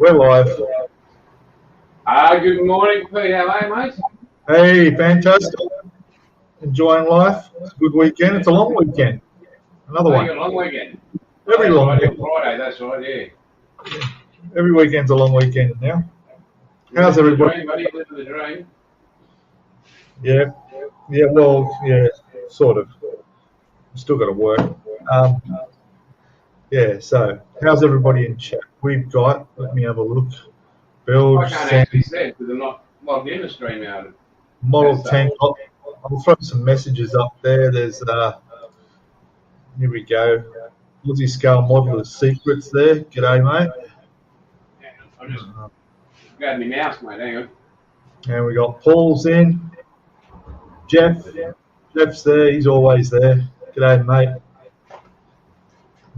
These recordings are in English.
We're live. Good morning, Pete. How are you, mate? Hey, fantastic. Enjoying life. It's a good weekend. It's a long weekend. Another one. You got a long weekend. Every That's long right, weekend. Friday, that's right, yeah. Every weekend's a long weekend now. How's everybody? Living the dream, buddy. Living the dream. Yeah. Yeah, well, yeah, sort of. Still got to work. Yeah, so how's everybody in chat? We've got, let me have a look. Build, I can't send, actually see it because I'm not logged in the stream out. model tank. I'll throw some messages up there. There's, here we go. Aussie scale modeler secrets there. G'day, mate. I'll just grab my mouse, mate. Hang on. And we got Paul's in. Jeff's there. He's always there. G'day, mate.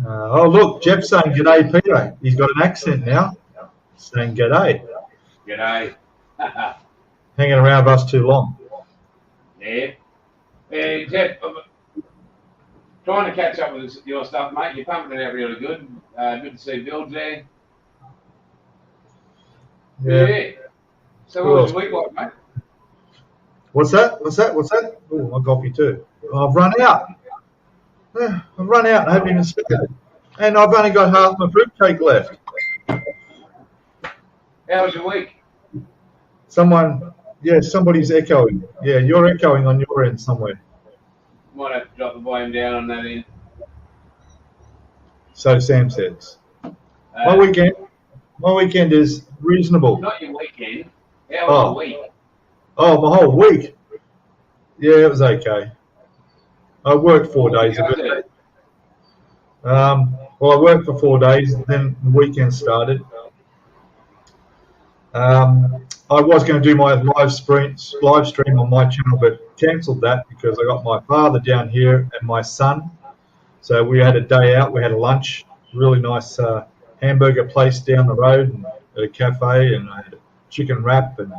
Oh, look, Jeff's saying g'day, Peter. He's got an accent now, saying g'day. G'day. Hanging around with us too long. Yeah. Hey, Jeff, I'm trying to catch up with your stuff, mate. You're pumping it out really good. Good to see Bill there. Yeah. So what was your week like, mate? What's that? Oh, my coffee too. I've run out. I've run out and I haven't even started. And I've only got half my fruitcake left. How was your week? Somebody's echoing. Yeah, you're echoing on your end somewhere. Might have to drop the volume down on that end. So Sam says. My weekend is reasonable. Not your weekend. How was your week? Oh, my whole week. Yeah, it was okay. I worked 4 days of it. Well, I worked for 4 days, then the weekend started. I was going to do my live stream on my channel, but cancelled that because I got my father down here and my son. So we had a day out. We had a lunch, really nice hamburger place down the road, and at a cafe, and I had a chicken wrap, and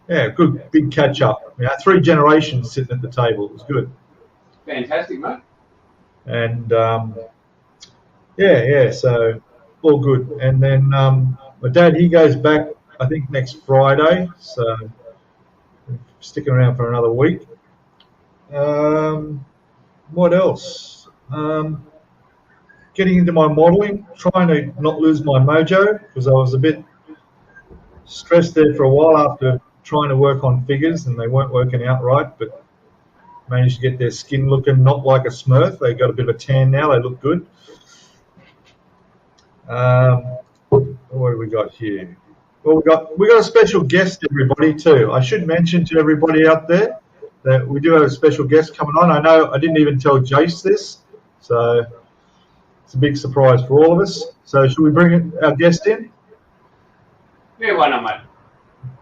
yeah, good big catch up. 3 generations sitting at the table. It was good. Fantastic, mate. And so all good. And then my dad, he goes back, I think, next Friday, so I'm sticking around for another week. What else? Getting into my modelling, trying to not lose my mojo, because I was a bit stressed there for a while after trying to work on figures, and they weren't working out right, but managed to get their skin looking not like a Smurf. They got a bit of a tan now. They look good. What do we got here? Well, we got a special guest, everybody, too. I should mention to everybody out there that we do have a special guest coming on. I know I didn't even tell Jace this, so it's a big surprise for all of us. So should we bring our guest in? Yeah, why not, mate?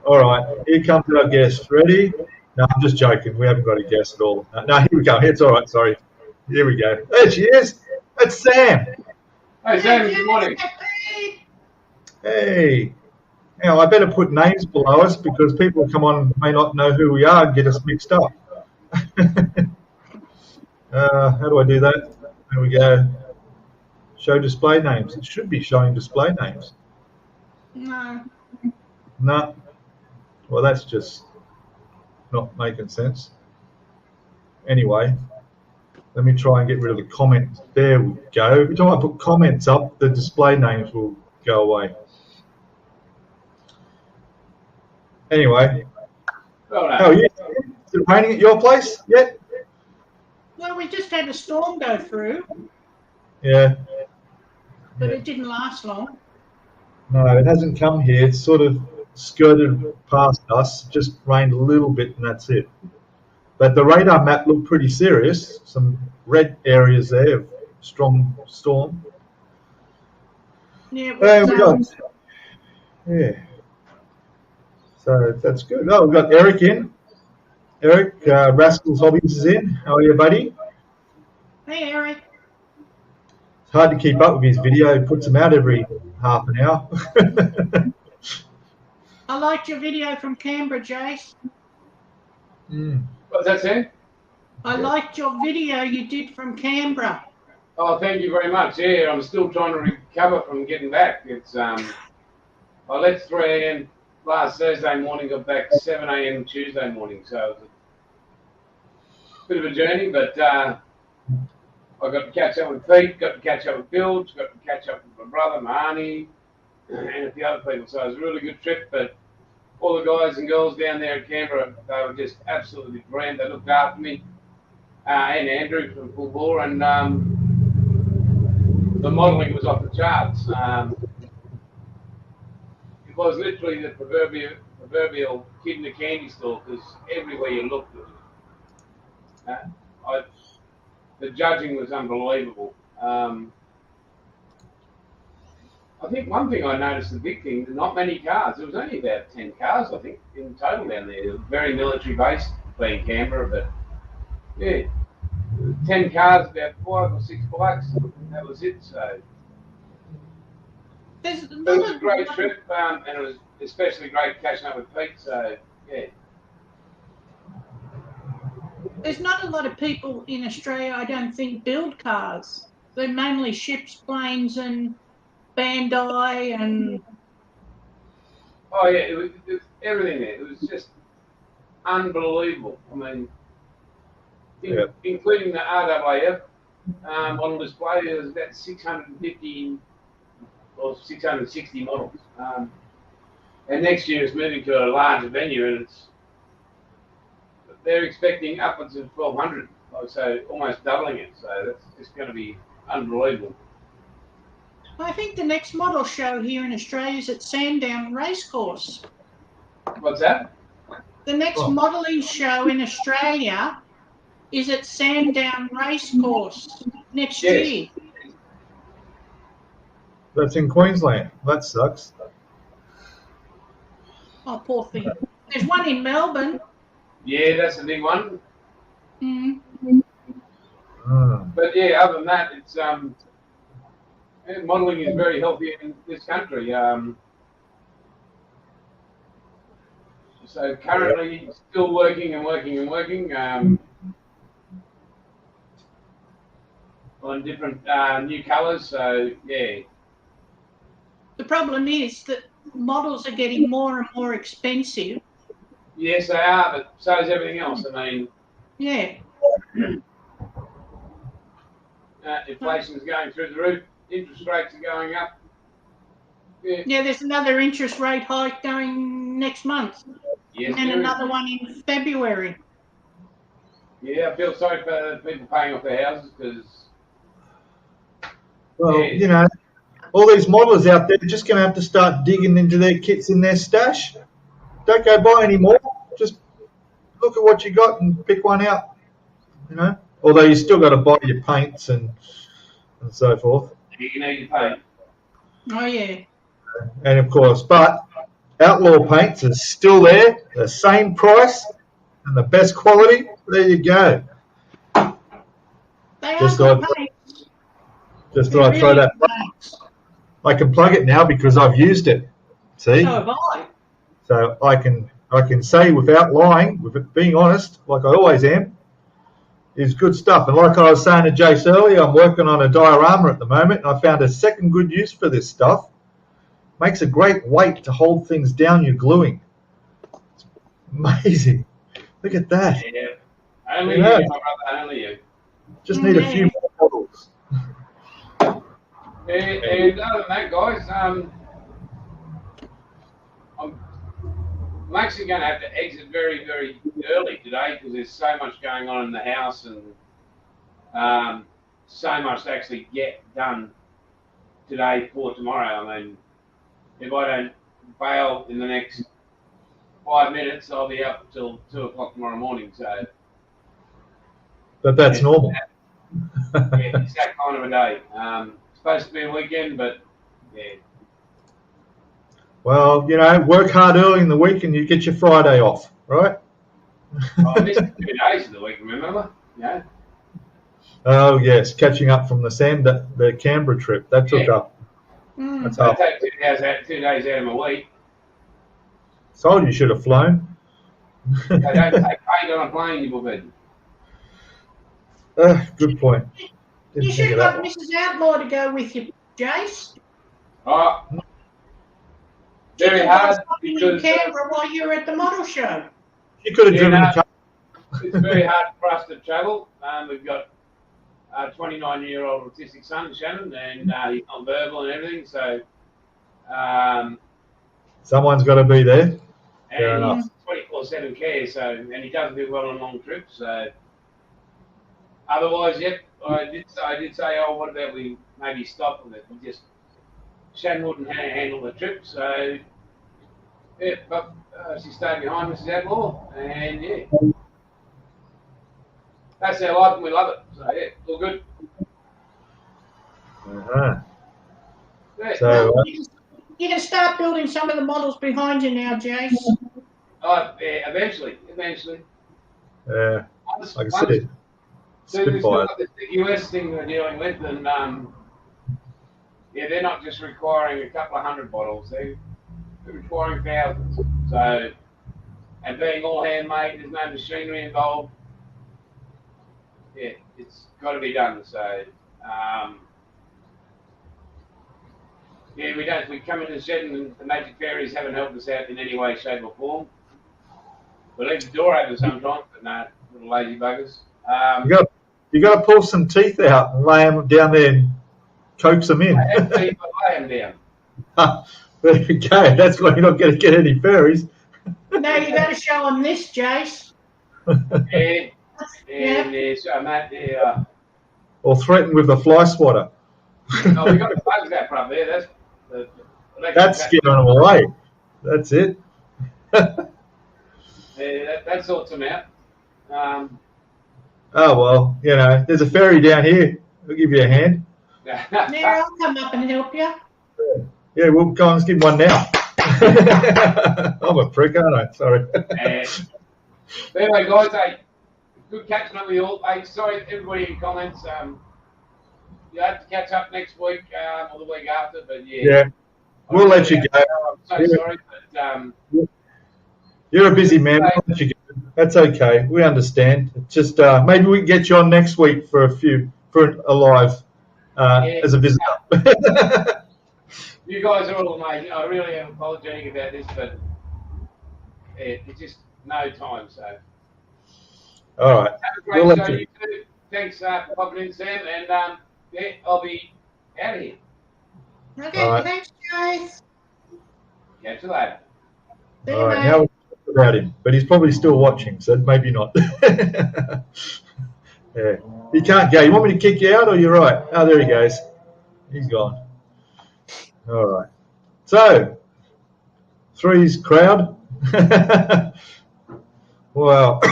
All right, here comes our guest. Ready? No, I'm just joking. We haven't got a guest at all. No, here we go. It's all right. Sorry. Here we go. There she is. It's Sam. Hey, Sam. Good morning. Hey. Now, I better put names below us because people come on and may not know who we are and get us mixed up. How do I do that? There we go. Show display names. It should be showing display names. No. Well, that's just not making sense. Anyway, let me try and get rid of the comments. There we go. Every time I put comments up, the display names will go away. Anyway, how are you? Is it raining at your place yet? Well, we just had a storm go through. Yeah. But it didn't last long. No, it hasn't come here. It's sort of skirted past us, just rained a little bit and that's it. But the radar map looked pretty serious. Some red areas there of strong storm. Yeah. Yeah. So that's good. Oh, we've got Eric in. Eric, Rascals Hobbies is in. How are you, buddy? Hey, Eric. It's hard to keep up with his video. He puts them out every half an hour. I liked your video from Canberra, Jace. What's that, Sam? I liked your video you did from Canberra. Oh, thank you very much. Yeah, I'm still trying to recover from getting back. It's I left 3 a.m. last Thursday morning, got back 7 a.m. Tuesday morning. So it was a bit of a journey, but I got to catch up with Pete, got to catch up with Bill, got to catch up with my brother, my auntie, and a few other people. So it was a really good trip, but all the guys and girls down there in Canberra, they were just absolutely brilliant. They looked after me, and Andrew from Full Bore, and the modelling was off the charts. It was literally the proverbial kid in a candy store, because everywhere you looked, the judging was unbelievable. I think one thing I noticed, the big thing, not many cars. There was only about 10 cars, I think, in total down there. It was very military based, being Canberra, but yeah, 10 cars, about 5 or 6 bikes. That was it. So it was a great trip, and it was especially great catching up with Pete. So yeah. There's not a lot of people in Australia, I don't think, build cars. They're mainly ships, planes, and Bandai, and Oh yeah, it was everything there. It was just unbelievable. I mean, including the RAAF model display, there was about 650 or 660 models. And next year it's moving to a larger venue, and they're expecting upwards of 1,200, so almost doubling it. So it's going to be unbelievable. I think the next model show here in Australia is at Sandown Racecourse. What's that? The next modelling show in Australia is at Sandown Racecourse next year. That's in Queensland. That sucks. Oh, poor thing. There's one in Melbourne. Yeah, that's a big one. Mm. But yeah, other than that, it's modelling is very healthy in this country. So currently still working on different new colours. So yeah. The problem is that models are getting more and more expensive. Yes, they are, but so is everything else. I mean, yeah. Inflation is going through the roof. Interest rates are going up. Yeah, there's another interest rate hike going next month. Yes, and another one in February. Yeah, I feel sorry for people paying off their houses because... Well, you know, all these modelers out there are just going to have to start digging into their kits in their stash. Don't go buy any more. Just look at what you got and pick one out, you know. Although you still got to buy your paints and so forth. You need your paint. Oh, yeah. And, of course, but Outlaw paints are still there, the same price and the best quality. There you go. They just are good paints. Just thought I'd throw that. I can plug it now because I've used it. See? So have I. So I can say without lying, with it being honest, like I always am, is good stuff. And like I was saying to Jace earlier, I'm working on a diorama at the moment, and I found a second good use for this stuff. Makes a great weight to hold things down you're gluing. It's amazing. Look at that. Yeah. Only you, my brother, only you. Just need a few more models. And other than that, guys, I'm actually going to have to exit very, very early today because there's so much going on in the house and so much to actually get done today for tomorrow. I mean, if I don't bail in the next 5 minutes, I'll be up until 2 o'clock tomorrow morning. So, but that's normal. Yeah, it's that kind of a day. It's supposed to be a weekend, but yeah. Well, you know, work hard early in the week and you get your Friday off, right? I missed 2 days of the week, remember? Yeah. Oh yes, catching up from the Canberra trip that took up. That's I take 2 days out of my week. Told you should have flown. They don't take paid on a plane, you bullhead. Good point. You should have got Mrs. Outlaw to go with you, Jace. Oh, very have hard done something in because Canberra while you were at the model show. You could have Yeah, driven no. the car. it's very hard for us to travel. We've got a 29-year-old autistic son, Shannon, and he's non-verbal and everything. So, Someone's got to be there. Fair and enough. he's 24/7 care. So, and he doesn't do well on long trips. So, otherwise, yep, I did say, oh, what about we maybe stop with it? We just Shannon wouldn't handle the trip. So, yeah, but she stayed behind Mrs. Adlaw, and yeah. That's our life and we love it. So yeah, all good. Uh-huh. Yeah. So, You can start building some of the models behind you now, Jace. Yeah, eventually. yeah, Once, like I once, said, so we've still Spitfire. got the US thing we're dealing with, and yeah, they're not just requiring a couple of hundred bottles; they're requiring thousands. So, and being all handmade, there's no machinery involved. Yeah, it's got to be done. So, yeah, we come in the shed and the magic fairies haven't helped us out in any way, shape or form. We leave the door open sometimes, but no, little lazy buggers. You got to pull some teeth out and lay them down there and coax them in. I have to lay them down. There you go. That's why you're not going to get any fairies. No, you got to show them this, Jace. Yeah, Yeah. yeah, so Matt, yeah. Or threaten with the fly swatter. Oh, we got a bug zapper up there. That's scaring them away. That's it. Yeah, that sorts them out. Oh, well, there's a fairy down here. I'll give you a hand. Yeah, I'll come up and help you. Yeah, we'll go and give one now. I'm a prick, aren't I? Sorry. Anyway, guys, hey, good catching up with you all. Hey, sorry, everybody in comments. You have to catch up next week or the week after, but yeah. Yeah, we'll let you go. I'm so sorry, but You're a busy man. We'll let you go. That's okay. We understand. It's just maybe we can get you on next week for a live as a visitor. You guys are all amazing. I really am apologetic about this, but it's just no time. So, All right. have a great show, you two. Thanks for popping in, Sam, and yeah, I'll be out of here. Okay, All right. thanks, Jace. Catch you later. See you, All right. mate. Now we'll talk about him, but he's probably still watching, so maybe not. Yeah. You can't go. You want me to kick you out, or you're right? Oh, there he goes. He's gone. All right. So, three's crowd. Well,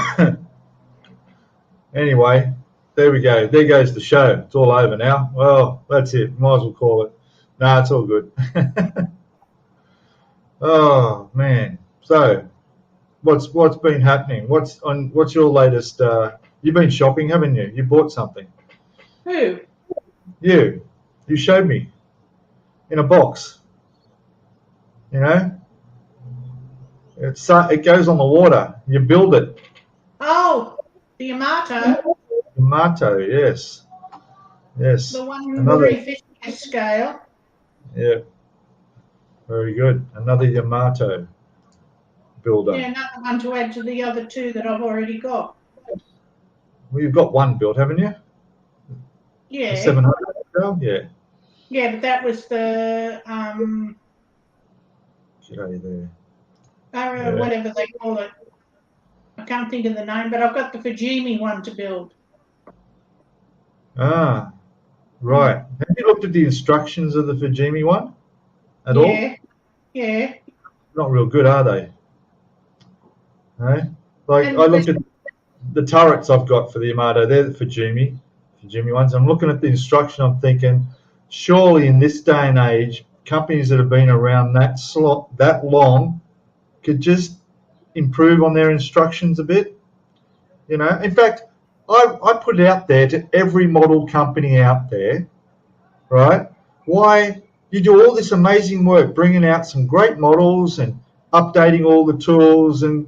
anyway, there we go. There goes the show. It's all over now. Well, that's it. Might as well call it. No, it's all good. Oh man. So, what's been happening? What's your latest? You've been shopping, haven't you? You bought something. Who? You showed me in a box. It goes on the water. You build it. Oh, the Yamato. Yamato, yes. The one very fishing scale. Yeah. Very good. Another Yamato builder. Yeah, another one to add to the other two that I've already got. Well, you've got one built, haven't you? Yeah. The 700 scale? Yeah. Yeah, but that was the G'day there. whatever they call it. I can't think of the name, but I've got the Fujimi one to build. Ah, right. Have you looked at the instructions of the Fujimi one at all? Yeah. Not real good, are they? No? Like, And I looked at the turrets I've got for the Yamato. They're the Fujimi ones. I'm looking at the instruction. I'm thinking, surely in this day and age, companies that have been around that long could just improve on their instructions a bit. In fact, I put it out there to every model company out there, right? Why you do all this amazing work, bringing out some great models and updating all the tools and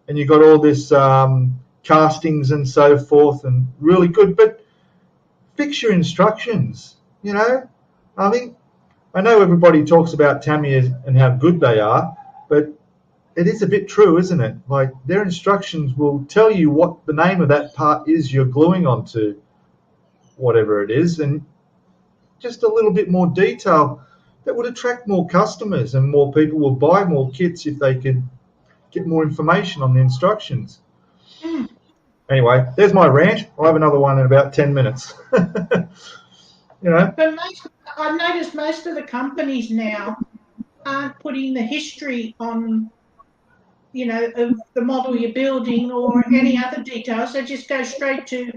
you got all this castings and so forth and really good, but fix your instructions. I think I know everybody talks about Tamiya's and how good they are, but it is a bit true, isn't it? Like their instructions will tell you what the name of that part is you're gluing onto whatever it is, and just a little bit more detail that would attract more customers and more people will buy more kits if they could get more information on the instructions. Anyway, there's my rant. I'll have another one in about 10 minutes. You know. But I've noticed most of the companies now aren't putting the history on, of the model you're building or any other details. They just go straight to,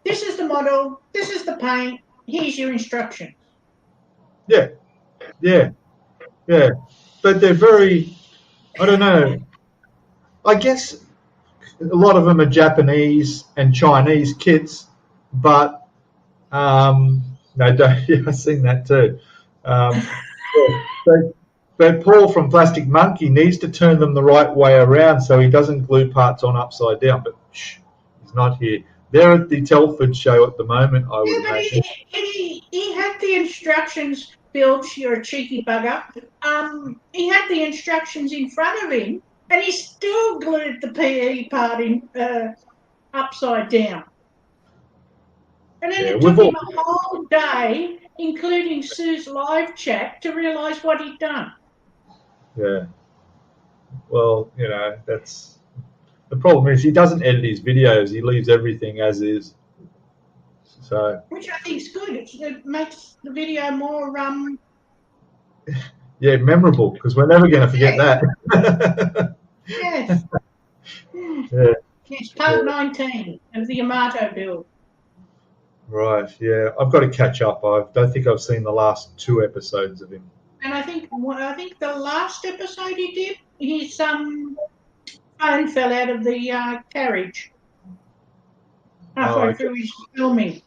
this is the model, this is the paint, here's your instructions. Yeah. But they're very, I don't know, I guess a lot of them are Japanese and Chinese kits, but no, yeah, I've seen that too. But Paul from Plastic Monkey needs to turn them the right way around so he doesn't glue parts on upside down. But shh, he's not here. They're at the Telford show at the moment, I would imagine. He had the instructions, Bilge, you're a cheeky bugger. He had the instructions in front of him, and he still glued the PE part in upside down. And then it took him a whole day, including Sue's live chat, to realise what he'd done. Yeah. Well, that's the problem is he doesn't edit his videos. He leaves everything as is. So. Which I think is good. It makes the video more Yeah, memorable, because we're never going to forget that. Yes. Yeah. It's part 19 of the Yamato build. Right, yeah. I've got to catch up. I don't think I've seen the last 2 episodes of him. And I think the last episode he did, his phone fell out of the carriage halfway through his filming.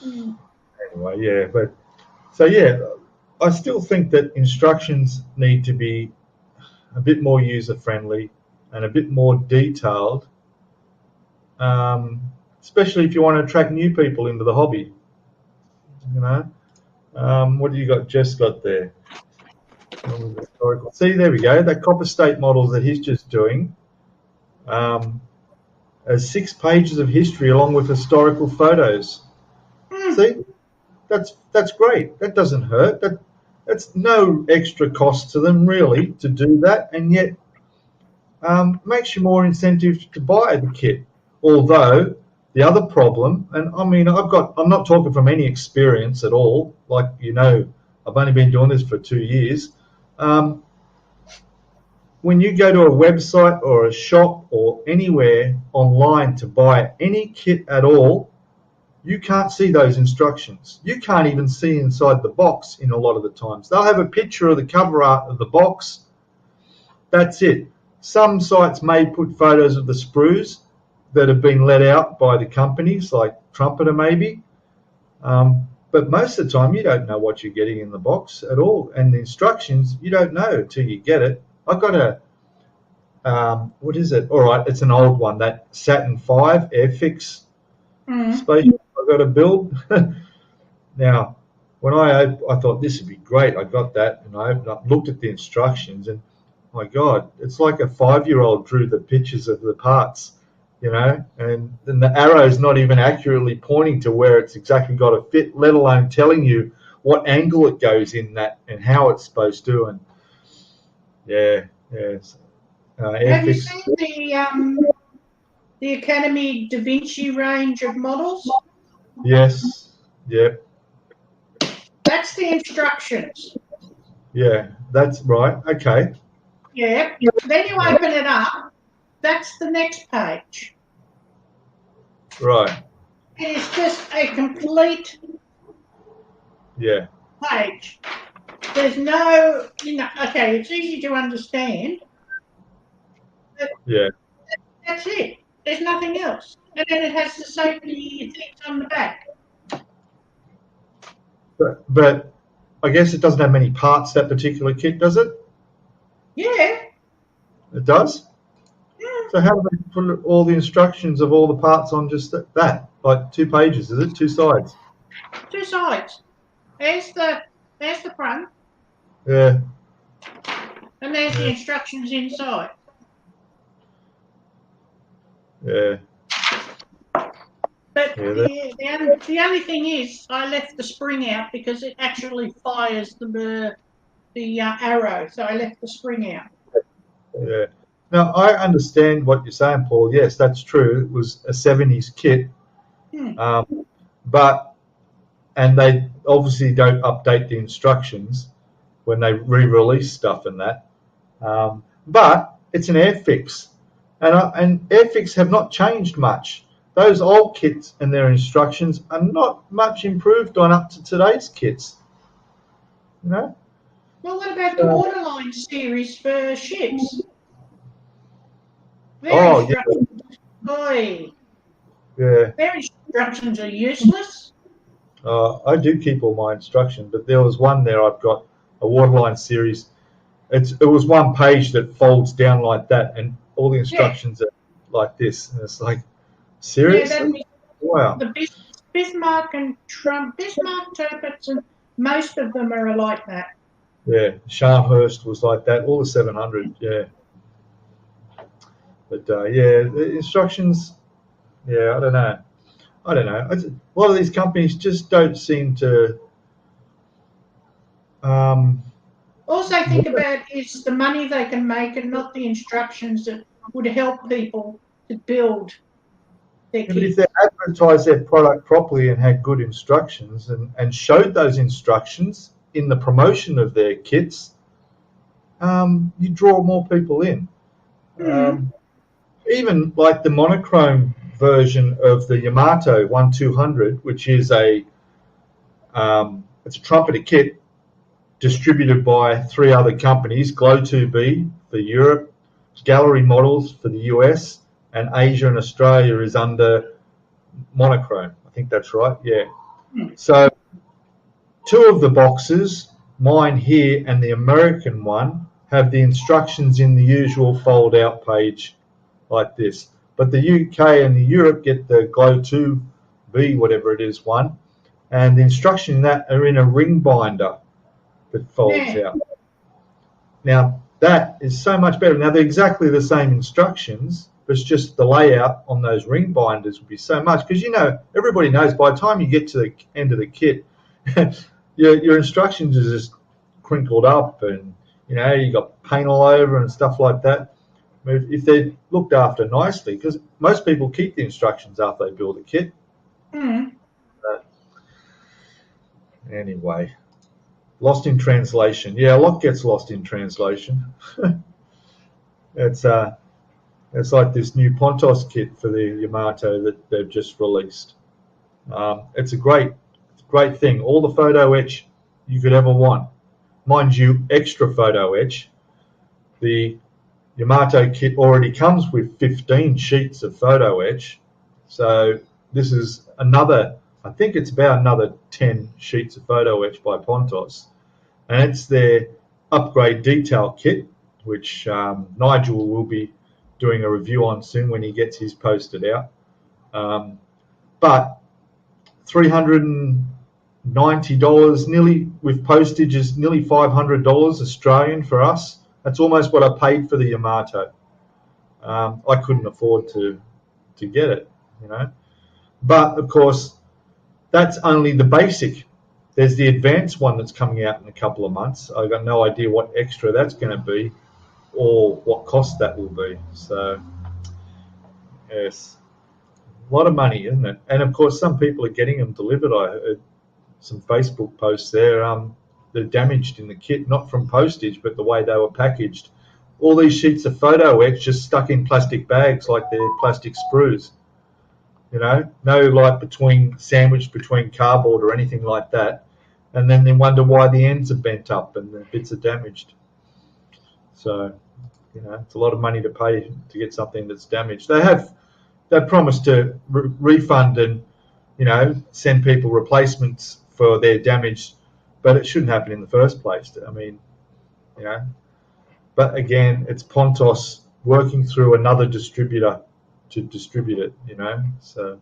Anyway, yeah. But so, yeah, I still think that instructions need to be a bit more user-friendly and a bit more detailed, especially if you want to attract new people into the hobby. What do you got? Jess got there. See, there we go. That copper state model that he's just doing has 6 pages of history along with historical photos. See, that's great. That doesn't hurt. That's no extra cost to them really to do that, and yet makes you more incentive to buy the kit. Although the other problem, and I mean, I'm not talking from any experience at all. Like, I've only been doing this for 2 years. When you go to a website or a shop or anywhere online to buy any kit at all, you can't see those instructions. You can't even see inside the box in a lot of the times. They'll have a picture of the cover art of the box. That's it. Some sites may put photos of the sprues that have been let out by the companies, like Trumpeter maybe. But most of the time, you don't know what you're getting in the box at all. And the instructions, you don't know until you get it. I've got what is it? All right, it's an old one, that Saturn V Airfix spaceship I've got to build. Now, when I thought this would be great, I got that, and I opened up, looked at the instructions, and my God, it's like a 5-year-old drew the pictures of the parts. And then the arrow's not even accurately pointing to where it's exactly got to fit, let alone telling you what angle it goes in that and how it's supposed to. And have you seen the Academy Da Vinci range of models? Yes. Yeah. That's the instructions. Yeah, that's right. Okay. Yeah. Then you open it up. That's the next page. Right. It's just a complete page. There's no, okay, it's easy to understand. Yeah. That's it. There's nothing else. And then it has the safety things on the back. But I guess it doesn't have many parts, that particular kit, does it? Yeah. It does? Yeah. So how do they put all the instructions of all the parts on just that? Like 2 pages, is it? 2 sides? 2 sides. There's the front, Yeah. and there's the Yeah. instructions inside. Yeah. But Yeah. the only thing is, I left the spring out because it actually fires the arrow, so I left the spring out. Yeah. Now I understand what you're saying, Paul. Yes, that's true. It was a '70s kit, but and they obviously don't update the instructions when they re-release stuff and that. But it's an Airfix, and Airfix have not changed much. Those old kits and their instructions are not much improved on up to today's kits. You know? Well, what about the Waterline series for ships? Their Oh yeah, instructions, boy, yeah. their instructions are useless. I do keep all my instructions, but there was one there I've got a Waterline series. It was one page that folds down like that, and all the instructions are like this, and it's like, seriously? Wow. The Bismarck and Bismarck, Tirpitz, and most of them are like that. Yeah, Scharnhorst was like that. All the 700, yeah. But yeah, the instructions. Yeah, I don't know. A lot of these companies just don't seem to. All I think about is the money they can make and not the instructions that would help people to build their Yeah, but if kit. they advertised their product properly and had good instructions and showed those instructions in the promotion of their kits, you draw more people in. Even like the monochrome version of the Yamato 1200, which is it's a trumpeter kit distributed by 3 other companies: Glow 2B for Europe, Gallery Models for the US, and Asia and Australia is under monochrome. I think that's right. Yeah. So 2 of the boxes, mine here and the American one, have the instructions in the usual fold out page like this. But the UK and the Europe get the Glow 2B, whatever it is, one, and the instructions in that are in a ring binder that folds out. Now that is so much better. Now they're exactly the same instructions, but it's just the layout on those ring binders would be so much, because everybody knows by the time you get to the end of the kit, your instructions are just crinkled up, and you got paint all over and stuff like that. If they're looked after nicely, because most people keep the instructions after they build a kit. Anyway, lost in translation. Yeah, a lot gets lost in translation. It's like this new Pontos kit for the Yamato that they've just released. It's a great thing. All the photo etch you could ever want. Mind you, extra photo etch. The Yamato kit already comes with 15 sheets of photo etch. So this is I think it's about another 10 sheets of photo etch by Pontos. And it's their upgrade detail kit, which Nigel will be doing a review on soon when he gets his posted out. But $390 nearly, with postage, is nearly $500 Australian for us. That's almost what I paid for the Yamato. I couldn't afford to get it, But of course, that's only the basic. There's the advanced one that's coming out in a couple of months. I've got no idea what extra that's going to be or what cost that will be. So, yes, a lot of money, isn't it? And of course, some people are getting them delivered. I heard some Facebook posts there. They're damaged in the kit, not from postage, but the way they were packaged. All these sheets of photo etch just stuck in plastic bags like they're plastic sprues. No sandwiched between cardboard or anything like that. And then they wonder why the ends are bent up and the bits are damaged. So, it's a lot of money to pay to get something that's damaged. They promised to refund and, send people replacements for their damage, but it shouldn't happen in the first place. I mean, but again, it's Pontos working through another distributor to distribute it, So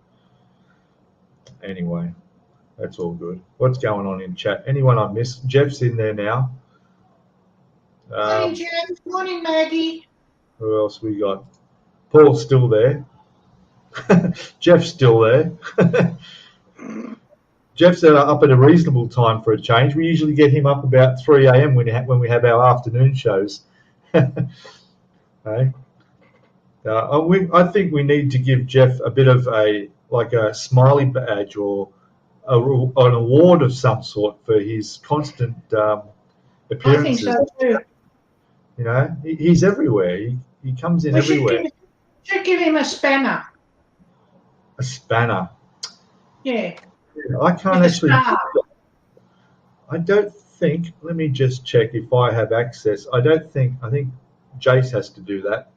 anyway, That's all good. What's going on in chat? Anyone I missed? Jeff's in there now. Morning, Jeff. Morning, Maggie. Who else we got? Paul's still there. Jeff's still there. Jeff's up at a reasonable time for a change. We usually get him up about 3 a.m. when we have our afternoon shows. Hey? I think we need to give Jeff a bit of a smiley badge or an award of some sort for his constant appearances. I think so too. You know, he's everywhere. He comes in everywhere. Should give him a spanner. A spanner. Yeah. I can't actually. I don't think. Let me just check if I have access. I think Jace has to do that.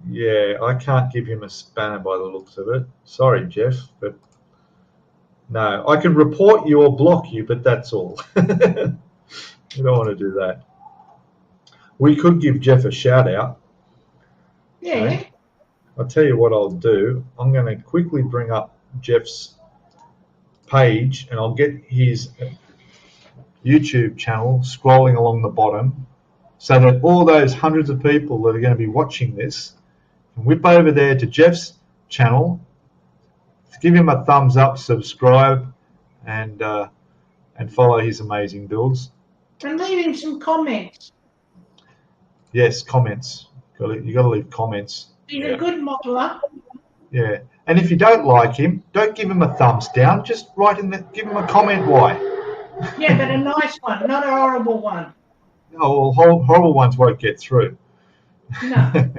Yeah, I can't give him a spanner by the looks of it. Sorry, Jeff, but no, I can report you or block you, but that's all. We don't want to do that. We could give Jeff a shout out. Yeah. Okay? I'll tell you what I'll do. I'm going to quickly bring up Jeff's page and I'll get his YouTube channel scrolling along the bottom so that all those hundreds of people that are going to be watching this can whip over there to Jeff's channel, give him a thumbs up, subscribe, and follow his amazing builds. And leave him some comments. Yes, comments. You got to leave comments. He's a good modeler. Yeah, and if you don't like him, don't give him a thumbs down. Just give him a comment why. Yeah, but a nice one, not a horrible one. Oh, well, horrible ones won't get through. No.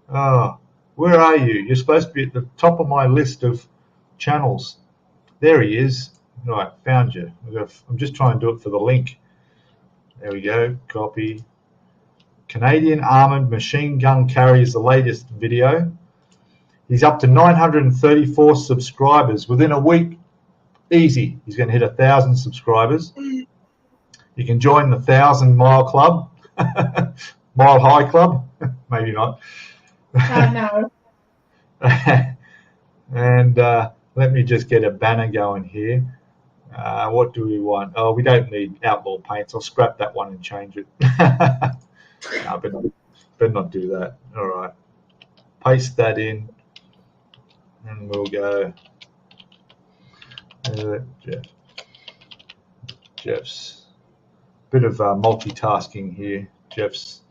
Oh, where are you? You're supposed to be at the top of my list of channels. There he is. Right, found you. I'm just trying to do it for the link. There we go. Copy. Canadian Armoured Machine Gun Carrier is the latest video. He's up to 934 subscribers within a week. Easy. He's going to hit 1,000 subscribers. You can join the 1,000 Mile Club, Mile High Club. Maybe not. No. And let me just get a banner going here. What do we want? Oh, we don't need outlaw paints. I'll scrap that one and change it. No, better not do that. All right. Paste that in. And we'll go. Jeff's. Bit of multitasking here. Jeff's.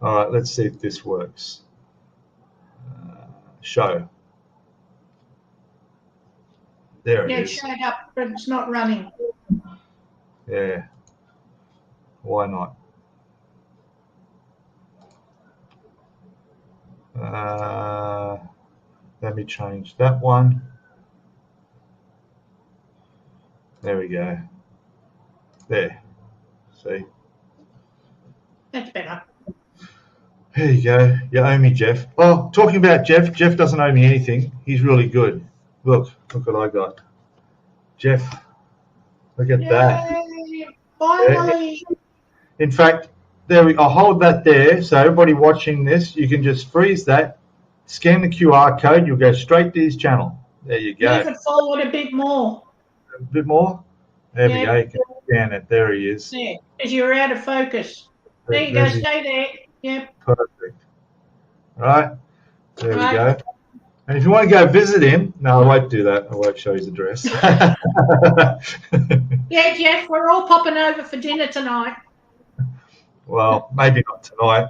All right, let's see if this works. Show. There it is. Yeah, it showed up, but it's not running. Yeah. Why not? Let me change that one. There we go. There. See? That's better. There you go. You owe me, Jeff. Oh, talking about Jeff, Jeff doesn't owe me anything. He's really good. Look what I got. Jeff, look at that. Finally. In fact, I'll hold that there. So everybody watching this, you can just freeze that, scan the QR code, you'll go straight to his channel. There you go. You could forward a bit more. A bit more? There we go. You can scan it. There he is. Yeah, because you're out of focus. There you go. Stay there. Yep. Perfect. All right. There we go. And if you want to go visit him, no, I won't do that. I won't show his address. Yeah, Jeff, we're all popping over for dinner tonight. Well, maybe not tonight.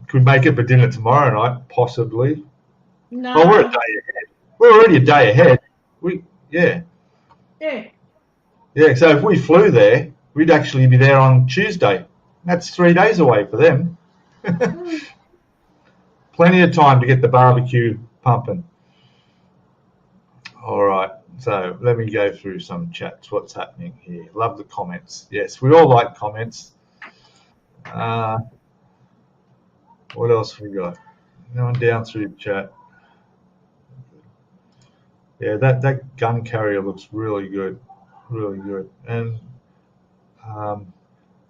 Could make it for dinner tomorrow night, possibly. No. Well, we're a day ahead. We're already a day ahead. Yeah. So if we flew there, we'd actually be there on Tuesday. That's 3 days away for them. Plenty of time to get the barbecue pumping. All right, so let me go through some chats. What's happening here? Love the comments. Yes, we all like comments. What else we got? Going down through the chat. Yeah, that gun carrier looks really good, and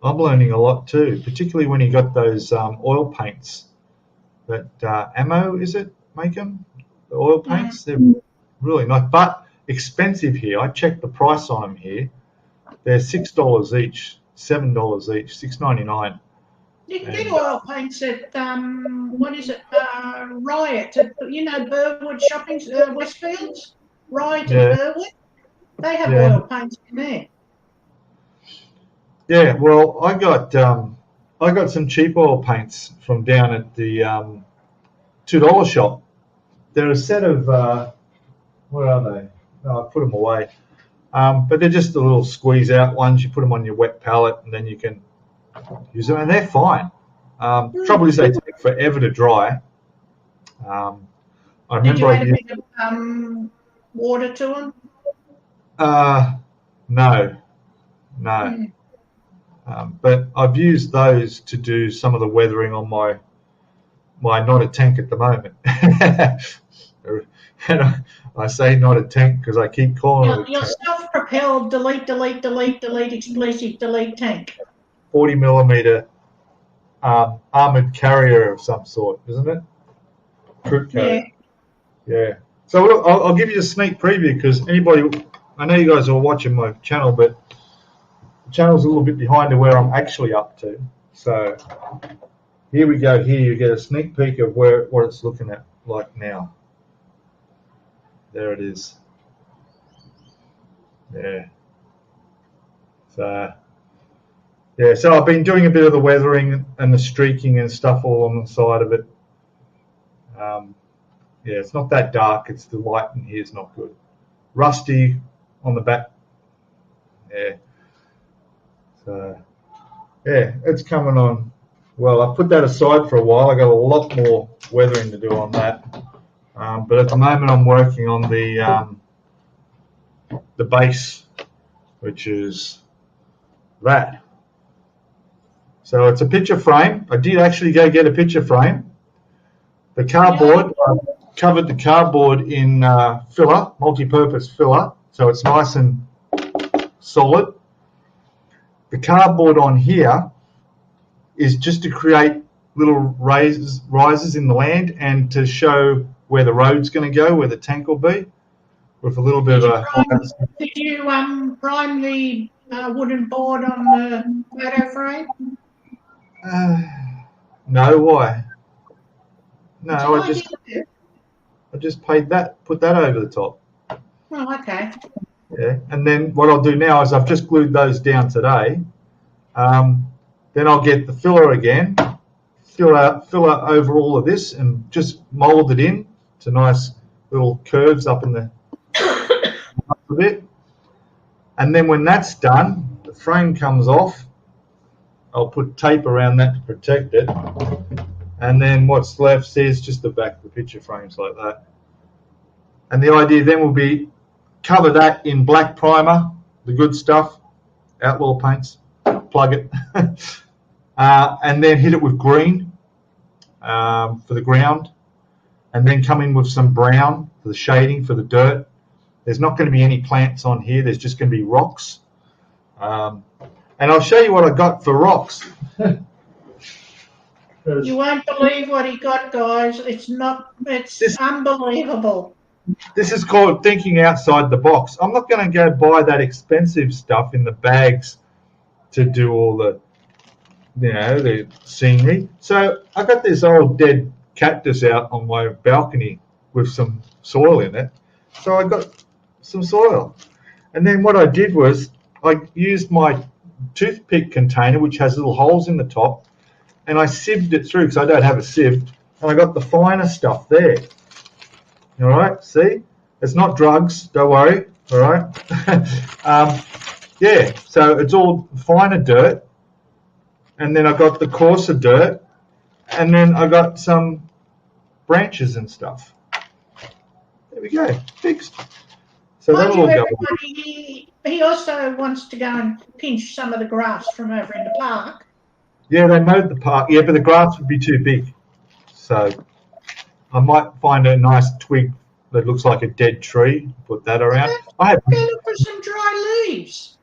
I'm learning a lot too, particularly when you got those oil paints that Ammo, is it, make them? The oil paints, they're really nice, but expensive here. I checked the price on them here. They're $6 each, $7 each, $6.99. You can get oil paints at what is it? Riot at Burwood Shopping Westfields. Riot at Burwood. They have oil paints in there. Yeah, well, I got some cheap oil paints from down at the $2 shop. They're a set of where are they? No, I put them away. But they're just the little squeeze out ones. You put them on your wet palette, and then you can use them, and they're fine. Trouble is they take forever to dry. I remember Did you add a bit of water to them? No. But I've used those to do some of the weathering on my not a tank at the moment. And I say not a tank because I keep calling it a your tank. self-propelled delete explosive delete tank. 40 millimeter armored carrier of some sort, isn't it? Troop carrier. Yeah. So look, I'll give you a sneak preview because I know you guys are watching my channel, but the channel's a little bit behind to where I'm actually up to. So here we go. Here you get a sneak peek of what it's looking at like now. There it is. Yeah. So I've been doing a bit of the weathering and the streaking and stuff all on the side of it. It's not that dark. It's the light in here is not good. Rusty on the back. Yeah. So, it's coming on. Well, I put that aside for a while. I got a lot more weathering to do on that. But at the moment, I'm working on the base, which is that. So it's a picture frame. I did actually go get a picture frame. The cardboard, I covered the cardboard in filler, multi-purpose filler, so it's nice and solid. The cardboard on here is just to create little rises in the land and to show where the road's going to go, where the tank will be, with a little bit of a... Did you prime the wooden board on the photo frame? No, why? No, I just put that over the top. Oh, okay. Yeah, and then what I'll do now is I've just glued those down today. Then I'll get the filler again, filler over all of this, and just mould it in to nice little curves up in the up a bit. And then when that's done, the frame comes off. I'll put tape around that to protect it. And then what's left is just the back of the picture frames like that. And the idea then will be cover that in black primer, the good stuff, outlaw paints, plug it, and then hit it with green for the ground, and then come in with some brown for the shading, for the dirt. There's not going to be any plants on here. There's just going to be rocks. And I'll show you what I got for rocks. You won't believe what he got, guys. It's unbelievable. This is called thinking outside the box. I'm not going to go buy that expensive stuff in the bags to do all the scenery. So I got this old dead cactus out on my balcony with some soil in it. So I got some soil. And then what I did was I used my toothpick container, which has little holes in the top, and I sieved it through because I don't have a sieve, and I got the finer stuff there. All right, see? It's not drugs, don't worry, all right? So it's all finer dirt, and then I got the coarser dirt, and then I got some branches and stuff. There we go, fixed. So that'll all go. He also wants to go and pinch some of the grass from over in the park. Yeah, they mowed the park. Yeah, but the grass would be too big. So I might find a nice twig that looks like a dead tree, put that around. Look for some dry leaves.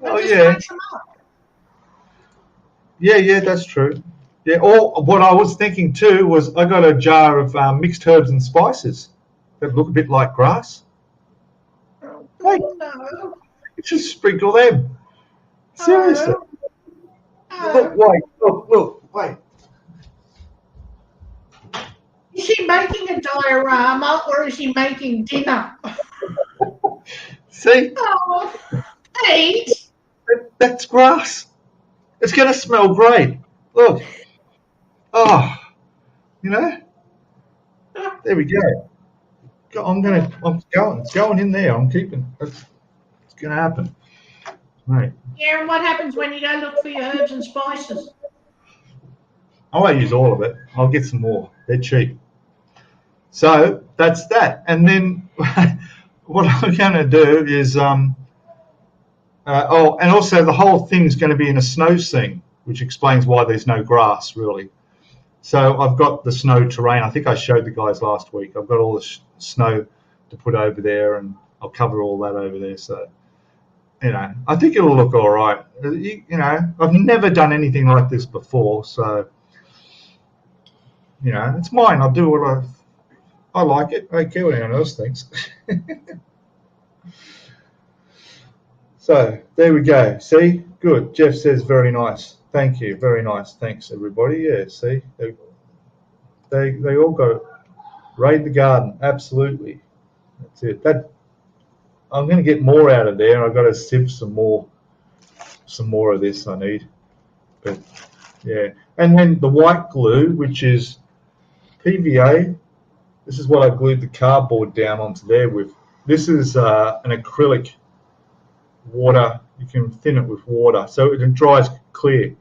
Oh, yeah. Yeah, that's true. Yeah, or what I was thinking too was I got a jar of mixed herbs and spices that look a bit like grass. Oh, Hey, no. you just sprinkle them. Seriously. Oh, Look, no. wait, look, wait. Is he making a diorama or is he making dinner? See, Oh, Pete. that's grass. It's going to smell great. Look. Oh, you know, there we go. I'm going. It's going in there. I'm keeping. It's going to happen. Right. Yeah, and what happens when you go look for your herbs and spices? I won't use all of it. I'll get some more. They're cheap. So that's that. And then what I'm going to do is and also the whole thing's going to be in a snow scene, which explains why there's no grass really. So I've got the snow terrain. I think I showed the guys last week. I've got all the snow to put over there, and I'll cover all that over there. So, I think it'll look all right. I've never done anything like this before, so it's mine. I'll do what I like it. I don't care what anyone else thinks. So there we go. See, good. Jeff says very nice. Thank you. Very nice. Thanks everybody. Yeah. See, they all got it. Raid the garden. Absolutely. That's it. I'm going to get more out of there. I've got to sieve some more of this I need. But yeah, and then the white glue, which is PVA. This is what I glued the cardboard down onto there with. This is an acrylic water. You can thin it with water, so it dries clear.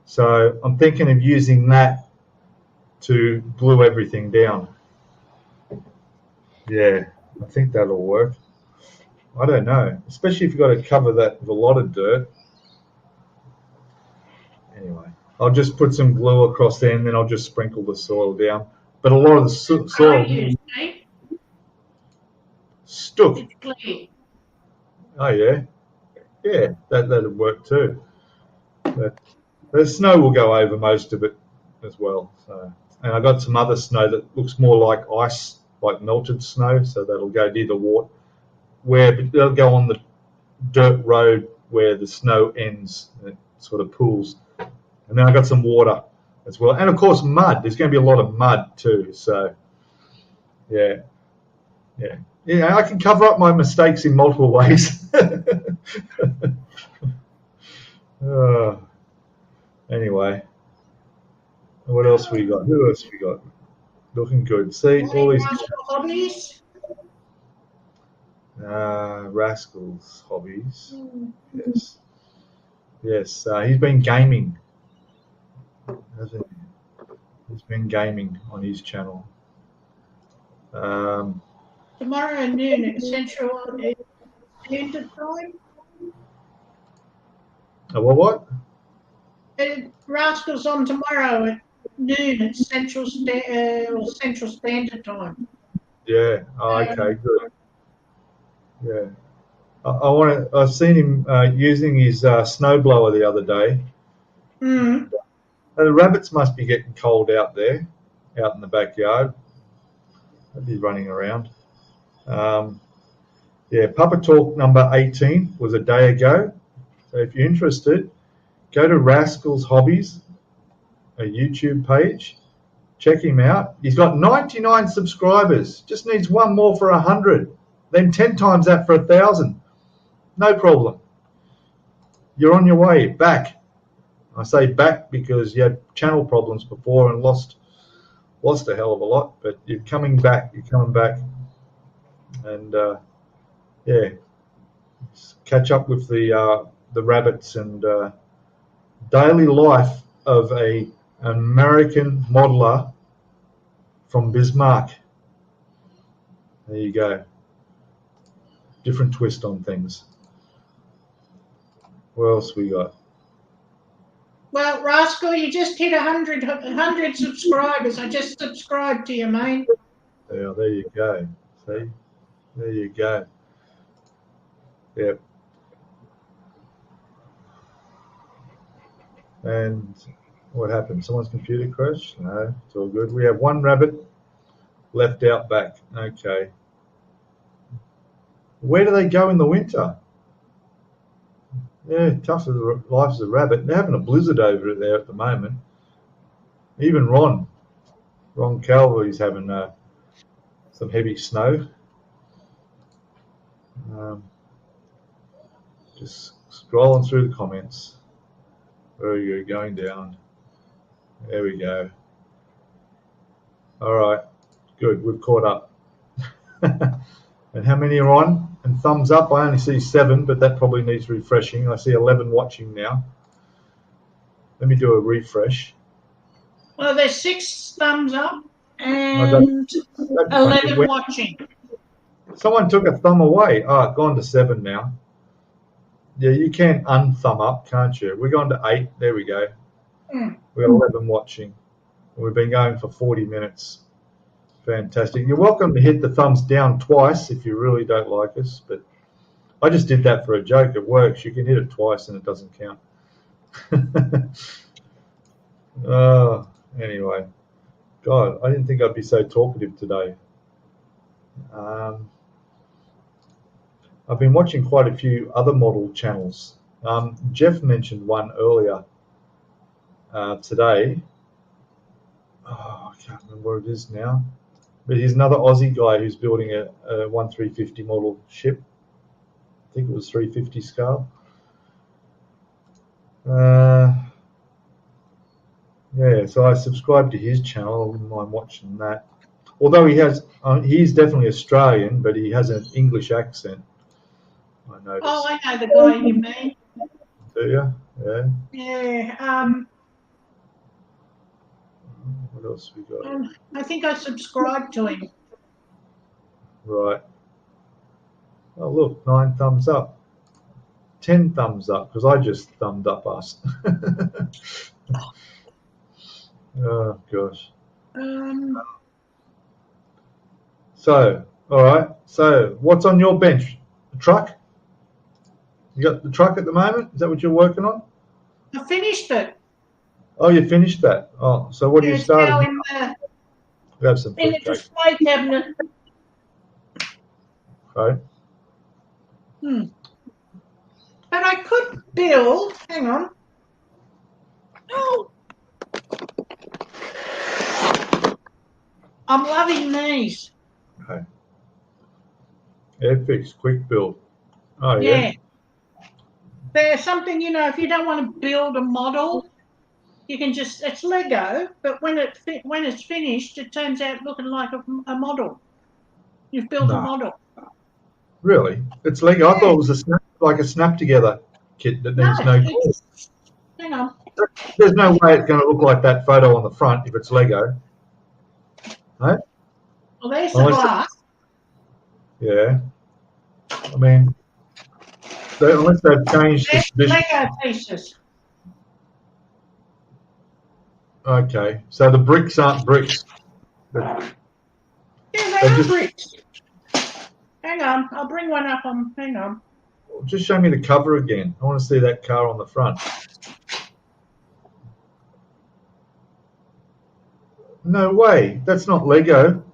So I'm thinking of using that to glue everything down. Yeah, I think that'll work. I don't know, especially if you've got to cover that with a lot of dirt. Anyway, I'll just put some glue across there and then I'll just sprinkle the soil down. But a lot of the soil... Stuff. It's clear. Oh, yeah. Yeah, that'd work too. But the snow will go over most of it as well. So, and I got some other snow that looks more like ice, like melted snow, so that'll go near the water, but they'll go on the dirt road where the snow ends, and it sort of pools. And then I got some water as well, and of course mud. There's going to be a lot of mud too. So, yeah. I can cover up my mistakes in multiple ways. Anyway, what else we got? Who else we got? Looking good. See all these hobbies. Rascals hobbies. Yes. He's been gaming, hasn't he? He's been gaming on his channel. Tomorrow at noon at Central Standard Time. What? Rascals on tomorrow at noon at Central Standard Time. Yeah. Oh, okay. Good. Yeah. I've seen him using his snowblower the other day. Mm. The rabbits must be getting cold out there, out in the backyard. They'd be running around. Papa Talk number 18 was a day ago. So if you're interested, go to Rascals Hobbies, a YouTube page. Check him out. He's got 99 subscribers. Just needs one more for 100. Then 10 times that for 1,000. No problem. You're on your way back. I say back because you had channel problems before and lost a hell of a lot. But you're coming back. And catch up with the rabbits and daily life of an American modeler from Bismarck. There you go. Different twist on things. What else we got? Well, Rascal, you just hit 100 subscribers. I just subscribed to you, mate. Yeah, there you go. See? There you go. Yep. And What happened? Someone's computer crashed? No, it's all good. We have one rabbit left out back. Okay. Where do they go in the winter? Yeah, tough as life as a rabbit. They're having a blizzard over there at the moment. Even Ron Calvary's having some heavy snow. Just scrolling through the comments. Where are you going down? There we go. All right, good. We've caught up. And how many are on? And thumbs up. I only see 7, but that probably needs refreshing. I see 11 watching now. Let me do a refresh. Well, there's 6 thumbs up and 11 watching. Someone took a thumb away. Oh, it's gone to 7 now. Yeah, you can unthumb up, can't you? We're gone to 8. There we go. We've got 11 watching. We've been going for 40 minutes. Fantastic. You're welcome to hit the thumbs down twice if you really don't like us, but I just did that for a joke. It works. You can hit it twice and it doesn't count. Oh, anyway. God, I didn't think I'd be so talkative today. I've been watching quite a few other model channels. Jeff mentioned one earlier today. Oh, I can't remember what it is now. But he's another Aussie guy who's building a 1350 model ship. I think it was 350 scale. Yeah, so I subscribed to his channel. I wouldn't mind watching that. Although he's definitely Australian, but he has an English accent. I noticed. Oh, I know the guy you mean. Do you? Yeah. Yeah. What else we got? I think I subscribed to him. Right. Oh, look, 9 thumbs up. 10 thumbs up, because I just thumbed up us. Oh, gosh. So, all right. So, what's on your bench? The truck? You got the truck at the moment? Is that what you're working on? I finished it. Oh, you finished that. Oh, so what are you starting? We have some in the display cabinet. Okay. But I could build. Hang on. Oh. I'm loving these. Okay. Airfix, quick build. Oh, yeah. There's something, if you don't want to build a model, you can just, it's Lego, but when it's finished, it turns out looking like a model. You've built a model. Really? It's Lego? I thought it was like a snap together kit that needs no. Hang on. There's no way it's going to look like that photo on the front if it's Lego. No? Well, there's the glass. Yeah. I mean, unless they've changed the tradition. Lego pieces. Okay, so the bricks aren't bricks. Yeah, they are bricks. Hang on, I'll bring one up on. Hang on. Just show me the cover again. I want to see that car on the front. No way, that's not Lego.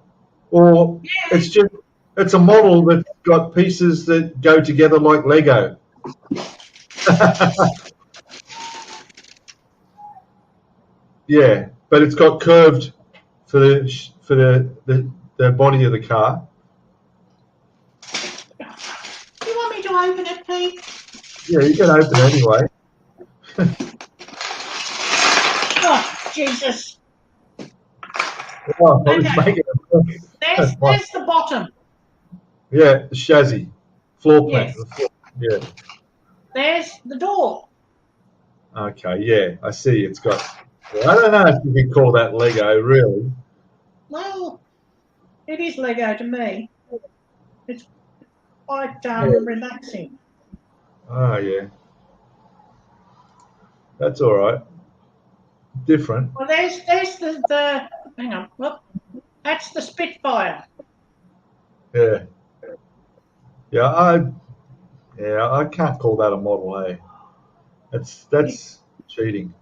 Or it's a model that's got pieces that go together like Lego. Yeah, but it's got curved for the body of the car. Do you want me to open it, Pete? Yeah, you can open it anyway. Oh, Jesus. Oh, okay. There's the bottom. Yeah, the chassis, floor plan. Yes. Yeah. There's the door. Okay, yeah, I see. It's got. I don't know if you could call that Lego, really. Well, it is Lego to me. It's quite relaxing. Oh, yeah. That's all right. Different. Well, there's the hang on. Look, that's the Spitfire. Yeah. Yeah, I can't call that a Model A. That's cheating.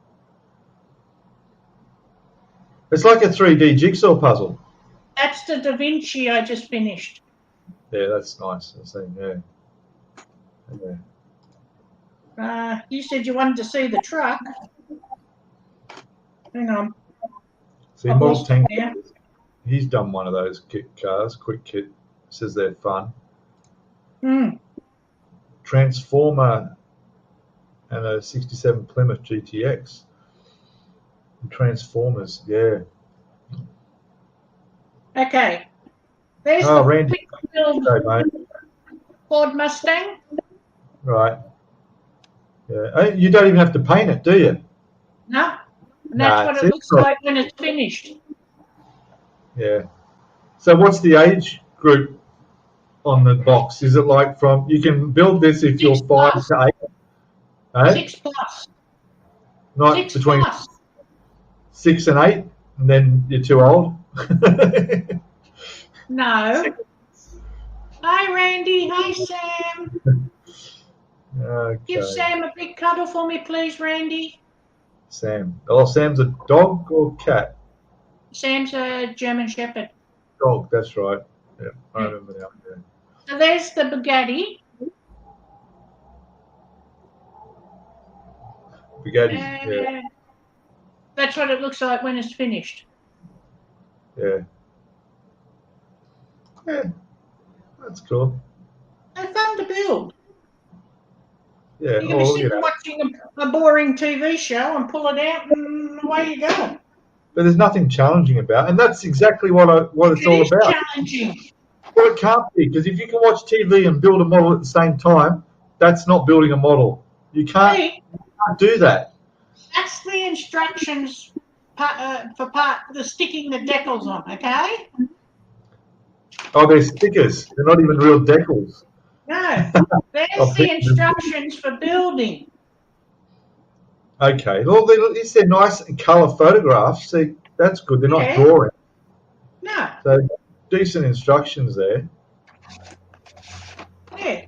It's like a 3D jigsaw puzzle. That's the Da Vinci I just finished. Yeah, that's nice. I see. Yeah. You said you wanted to see the truck. Hang on. See, I've Model lost it now. Tank, he's done one of those kit cars, quick kit. Says they're fun. Transformer and a 67 Plymouth GTX. Transformers, yeah. Okay. There's Oh, the Randy. quick build Okay, mate. Ford Mustang. Right. Yeah. You don't even have to paint it, do you? No. And that's what it looks like when it's finished. Yeah. So what's the age group on the box? Is it like you can build this if you're 5 to 8? Eh? 6 plus. Not 6 between plus. 6 and 8, and then you're too old? No. Hi, Randy. Hi, Sam. Okay. Give Sam a big cuddle for me, please, Randy. Sam. Oh, Sam's a dog or cat? Sam's a German Shepherd. Dog, that's right. Yeah, I remember now. Yeah. So there's the Bugatti. Bugatti, yeah. That's what it looks like when it's finished. Yeah. Yeah, that's cool. They're fun to build. Yeah. You can be sitting watching a boring TV show and pull it out and away you go. But there's nothing challenging about it, and that's exactly what it's all about. Challenging. Well, it can't be, because if you can watch TV and build a model at the same time, that's not building a model. You can't do that. That's the instructions for the sticking the decals on, okay? Oh, they're stickers. They're not even real decals. No, there's the instructions for building. Okay. Well, they're nice colour photographs. See, that's good. They're not drawing. No. So decent instructions there. Yeah,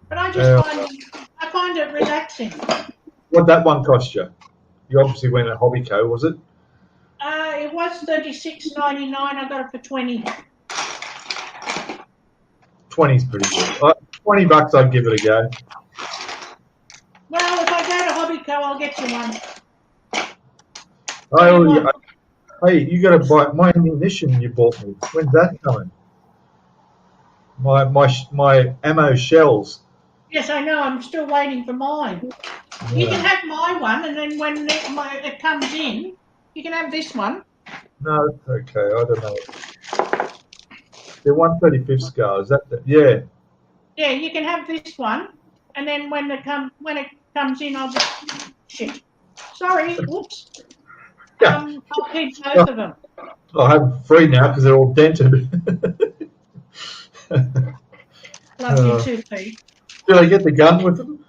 but I just find it relaxing. What'd that one cost you? You obviously went at Hobbyco, was it? It was $36.99. I got it for $20. 20's pretty good. $20, I'd give it a go. Well, if I go to Hobbyco, I'll get you one. Hey, you got to buy my ammunition you bought me. When's that coming? My ammo shells. Yes, I know. I'm still waiting for mine. Yeah. You can have my one, and then when it comes in, you can have this one. No, it's okay. I don't know. They're 135 scars. Yeah. Yeah, you can have this one, and then when it comes in, I'll just shit. Sorry, whoops. I'll keep both of them. I'll have them free now because they're all dented. Love you too, Pete. Did I get the gun with them?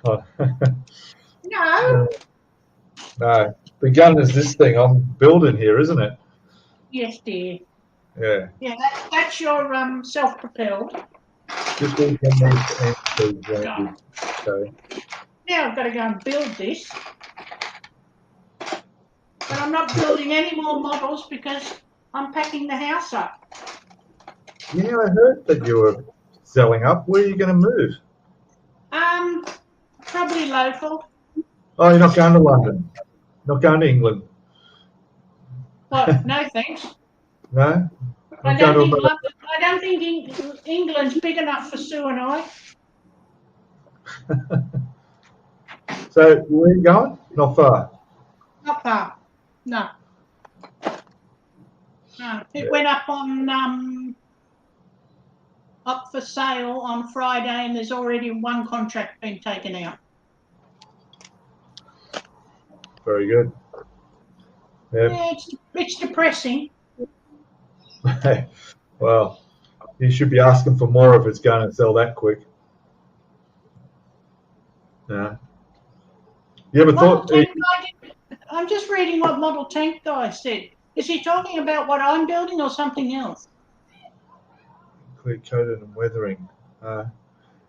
Oh. No. No. The gun is this thing I'm building here, isn't it? Yes, dear. Yeah. Yeah, that's your self-propelled. This will come in. Okay. Now I've got to go and build this. But I'm not building any more models because I'm packing the house up. Yeah, I heard that you were selling up. Where are you going to move? Probably local. Oh, you're not going to London? Not going to England? What? No, thanks. No? I don't think England's big enough for Sue and I. So, where are you going? Not far? Not far. No. No. It went up on up for sale on Friday, and there's already one contract been taken out. Very good. Yep. Yeah, it's depressing. Well, you should be asking for more if it's going to sell that quick. Yeah. You ever thought? I'm just reading what Model Tank Guy said. Is he talking about what I'm building or something else? Clear coated and weathering.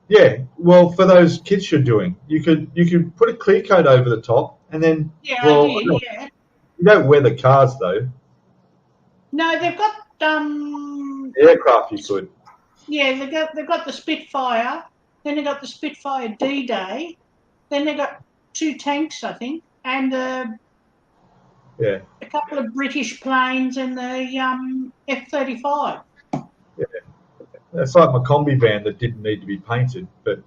Yeah. Well, for those kits you're doing, you could put a clear coat over the top and then. Yeah, I did. Yeah. You don't weather cars though. No, they've got Aircraft you could. yeah, they've got the Spitfire. Then they got the Spitfire D-Day. Then they got 2 tanks, I think, and Yeah. a couple of British planes and the F-35. Yeah. It's like my combi van that didn't need to be painted, but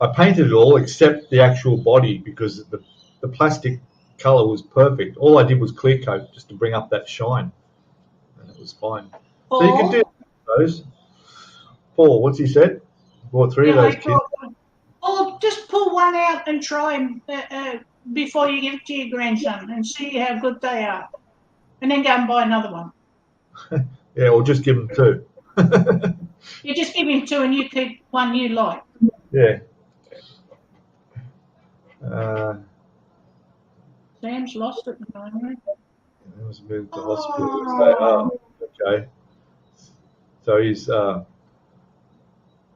I painted it all except the actual body because the plastic colour was perfect. All I did was clear coat just to bring up that shine, and it was fine. So you can do those. Paul, what's he said? Bought 3 of those kids. Or just pull one out and try them before you give it to your grandson and see how good they are. And then go and buy another one. Yeah, or just give them 2. You just give him 2 and you keep one you like. Yeah. Sam's lost it. He was moved to hospital. Okay. So he's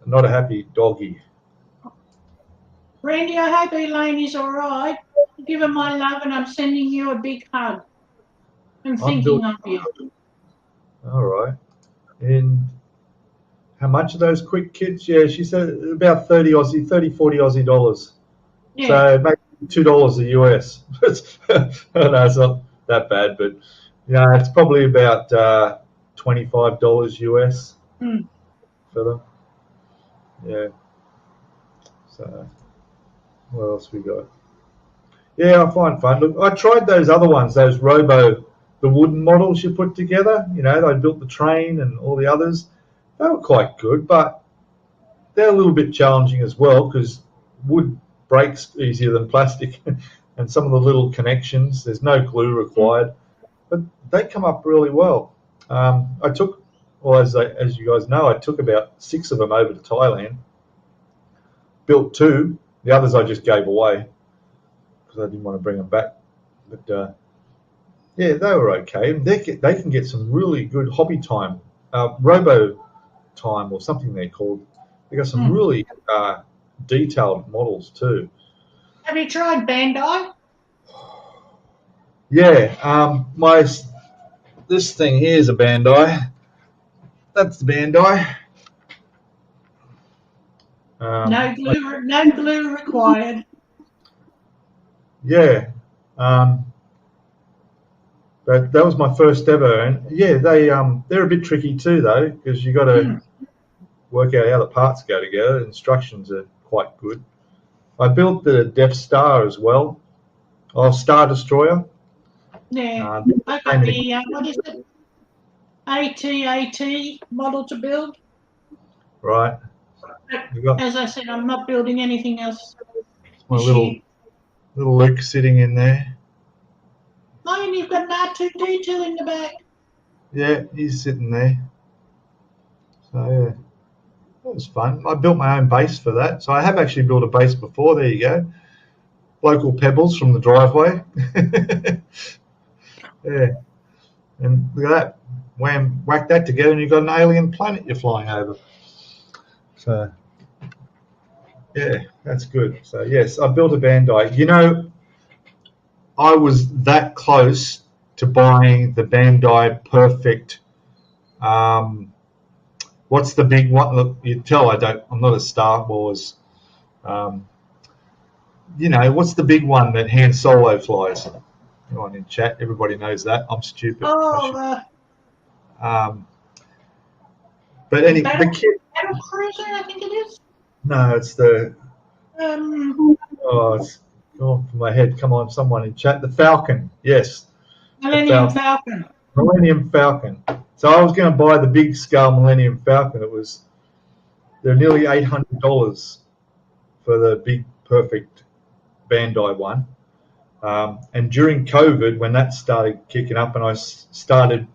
not a happy doggy. Randy, I hope Elaine is all right. Give her my love, and I'm sending you a big hug. I'm thinking of you. All right. And how much are those quick kits? Yeah, she said about 30, 40 Aussie dollars. Yeah. So maybe $2 a US. No, it's not that bad, but it's probably about $25 US for them. Yeah. So what else we got? Yeah, I find fun. Look, I tried those other ones, those the wooden models you put together. They built the train and all the others. They were quite good, but they're a little bit challenging as well because wood breaks easier than plastic, and some of the little connections, there's no glue required, but they come up really well. I took, as you guys know, I took about 6 of them over to Thailand, built 2, the others I just gave away because I didn't want to bring them back. But yeah, they were okay. They can get some really good hobby time, robo time or something they're called. They got some really detailed models too. Have you tried Bandai? Yeah, this thing here is a Bandai. That's the Bandai. No glue required. Yeah, but that was my first ever, and yeah, they're a bit tricky too though because you got to work out how the parts go together. The instructions are quite good. I built the Death Star as well, or Star Destroyer. Yeah, I got the what is it? AT model to build. Right. As I said, I'm not building anything else. My little Luke sitting in there. Oh, and you've got an R2-D2 in the back. Yeah, he's sitting there. So yeah, that was fun. I built my own base for that. So I have actually built a base before. There you go. Local pebbles from the driveway. Yeah, and look at that. Whack that together, and you've got an alien planet you're flying over. So yeah, that's good. So yes, I built a Bandai. I was that close to buying the Bandai Perfect. What's the big one? Look, you tell I'm not a Star Wars. What's the big one that Han Solo flies? Go on in chat. Everybody knows that. I'm stupid. But anyway, the kit. Battle Cruiser, I think it is. No, it's the. It's gone from my head. Come on, someone in chat. The Falcon. Yes. Millennium Falcon. Millennium Falcon. So I was going to buy the big scale Millennium Falcon. They're nearly $800 for the big perfect Bandai one. And during COVID, when that started kicking up and I started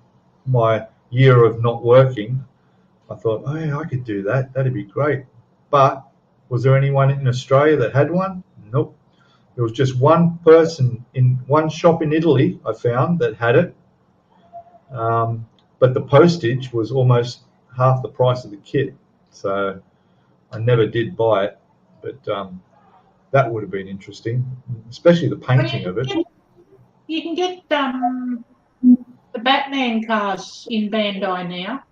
my year of not working, I thought, oh yeah, I could do that. That'd be great. But was there anyone in Australia that had one? Nope. There was just one person in one shop in Italy I found that had it. But the postage was almost half the price of the kit. So I never did buy it. But that would have been interesting, especially the painting of it. You can get the the Batman cars in Bandai now.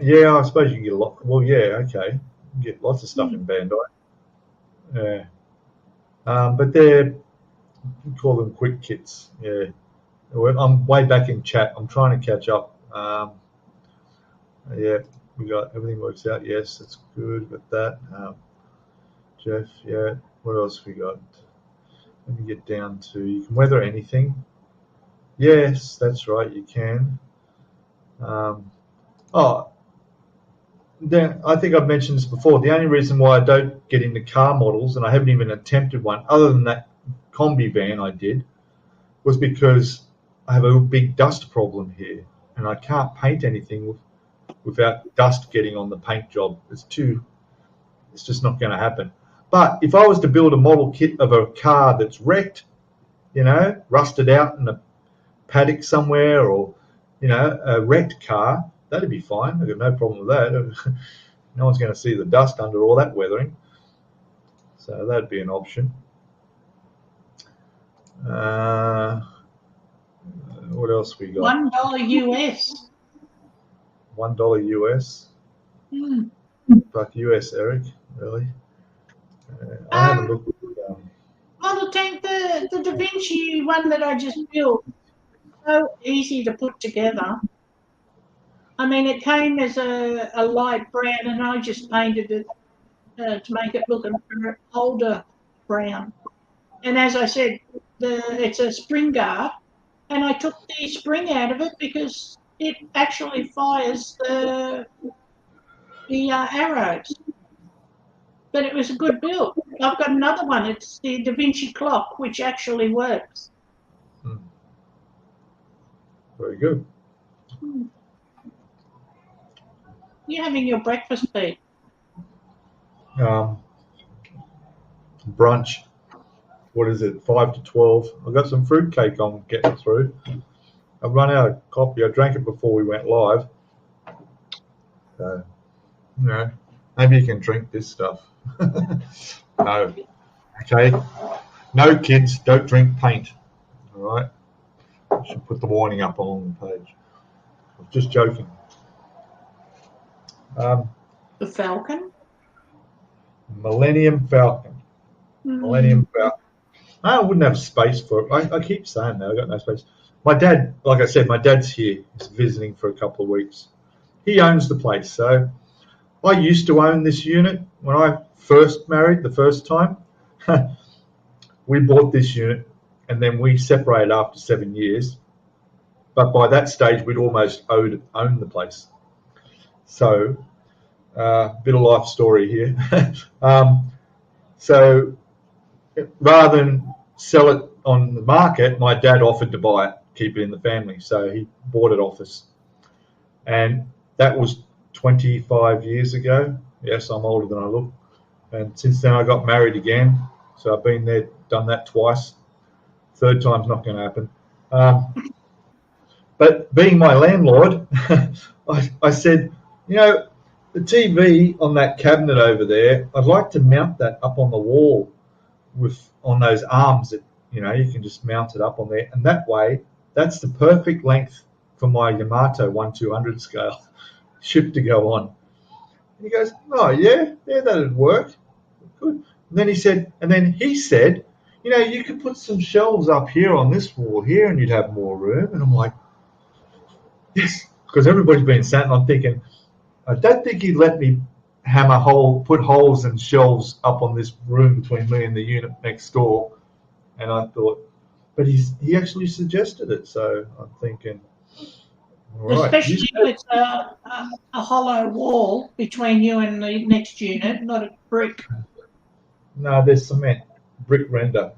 Yeah, I suppose you can get a lot. Well, yeah, okay. You can get lots of stuff in Bandai. Yeah. But you call them quick kits. Yeah. I'm way back in chat. I'm trying to catch up. Yeah, we got everything works out. Yes, that's good with that. Jeff, yeah. What else we got? Let me get down to you can weather anything. Yes, that's right. You can. Then I think I've mentioned this before. The only reason why I don't get into car models, and I haven't even attempted one, other than that combi van I did, was because I have a big dust problem here, and I can't paint anything without dust getting on the paint job. It's just not going to happen. But if I was to build a model kit of a car that's wrecked, rusted out in a paddock somewhere, or a wrecked car, that'd be fine. I've got no problem with that. No one's going to see the dust under all that weathering, so that'd be an option. What else we got? $1 US. $1 US. Fuck US, Eric. Really? I haven't looked at Model Tank, the Da Vinci one that I just built, so easy to put together. I mean, it came as a light brown, and I just painted it to make it look an older brown. And as I said, it's a spring guard, and I took the spring out of it because it actually fires the arrows. But it was a good build. I've got another one. It's the Da Vinci clock, which actually works. Very good. You're having your breakfast, Pete? Brunch. What is it? 5 to 12. I've got some fruitcake I'm getting through. I've run out of coffee. I drank it before we went live. So, maybe you can drink this stuff. No. Okay. No, kids, don't drink paint. All right. I should put the warning up on the page. I'm just joking. The Falcon? Millennium Falcon. Millennium Falcon. I wouldn't have space for it. I keep saying that. I've got no space. My dad, like I said, my dad's here. He's visiting for a couple of weeks. He owns the place. So I used to own this unit when I first married the first time. We bought this unit and then we separated after 7 years. But by that stage, we'd almost owned the place. So, bit of life story here. So, rather than sell it on the market, my dad offered to buy it, keep it in the family. So he bought it off us. And that was 25 years ago. Yes, I'm older than I look. And since then, I got married again. So I've been there, done that twice. Third time's not going to happen. But being my landlord, I said, the TV on that cabinet over there, I'd like to mount that up on the wall on those arms that, you can just mount it up on there. And that way, that's the perfect length for my Yamato 1/200 scale ship to go on. And he goes, oh, yeah, that'd work. Good. And then he said, you could put some shelves up here on this wall here and you'd have more room. And I'm like, yes, because everybody's been sat and I'm thinking, I don't think he'd let me put holes and shelves up on this room between me and the unit next door. And I thought, but he actually suggested it. So I'm thinking, all right. Especially if it's a hollow wall between you and the next unit, not a brick. No, there's cement rendered.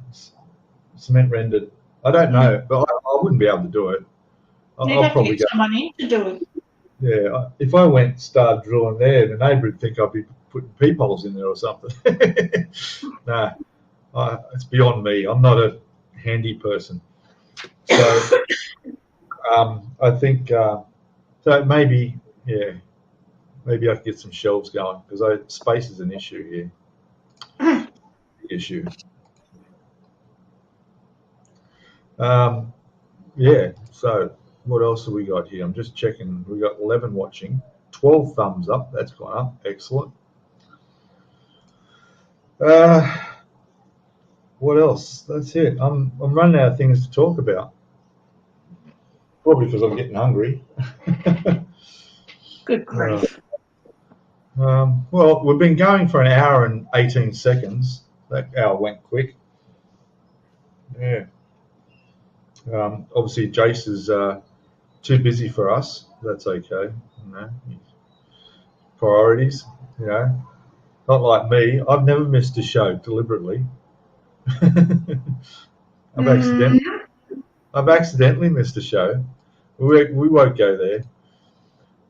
I don't know, but I wouldn't be able to do it. You'd have to get someone in to do it. Yeah, if I went and started drilling there, the neighbour would think I'd be putting peepholes in there or something. No, it's beyond me. I'm not a handy person. So I think so maybe I could get some shelves going because space is an issue here. Issue. Yeah. So what else have we got here? I'm just checking. We got 11 watching, 12 thumbs up. That's gone up. Excellent. What else? That's it. I'm running out of things to talk about. Probably because I'm getting hungry. Good grief. Well, we've been going for an hour and 18 seconds. That hour went quick. Yeah. Obviously, Jace is too busy for us. That's okay. You know, priorities. You know, not like me. I've never missed a show deliberately. I've accidentally, I've accidentally missed a show. We won't go there.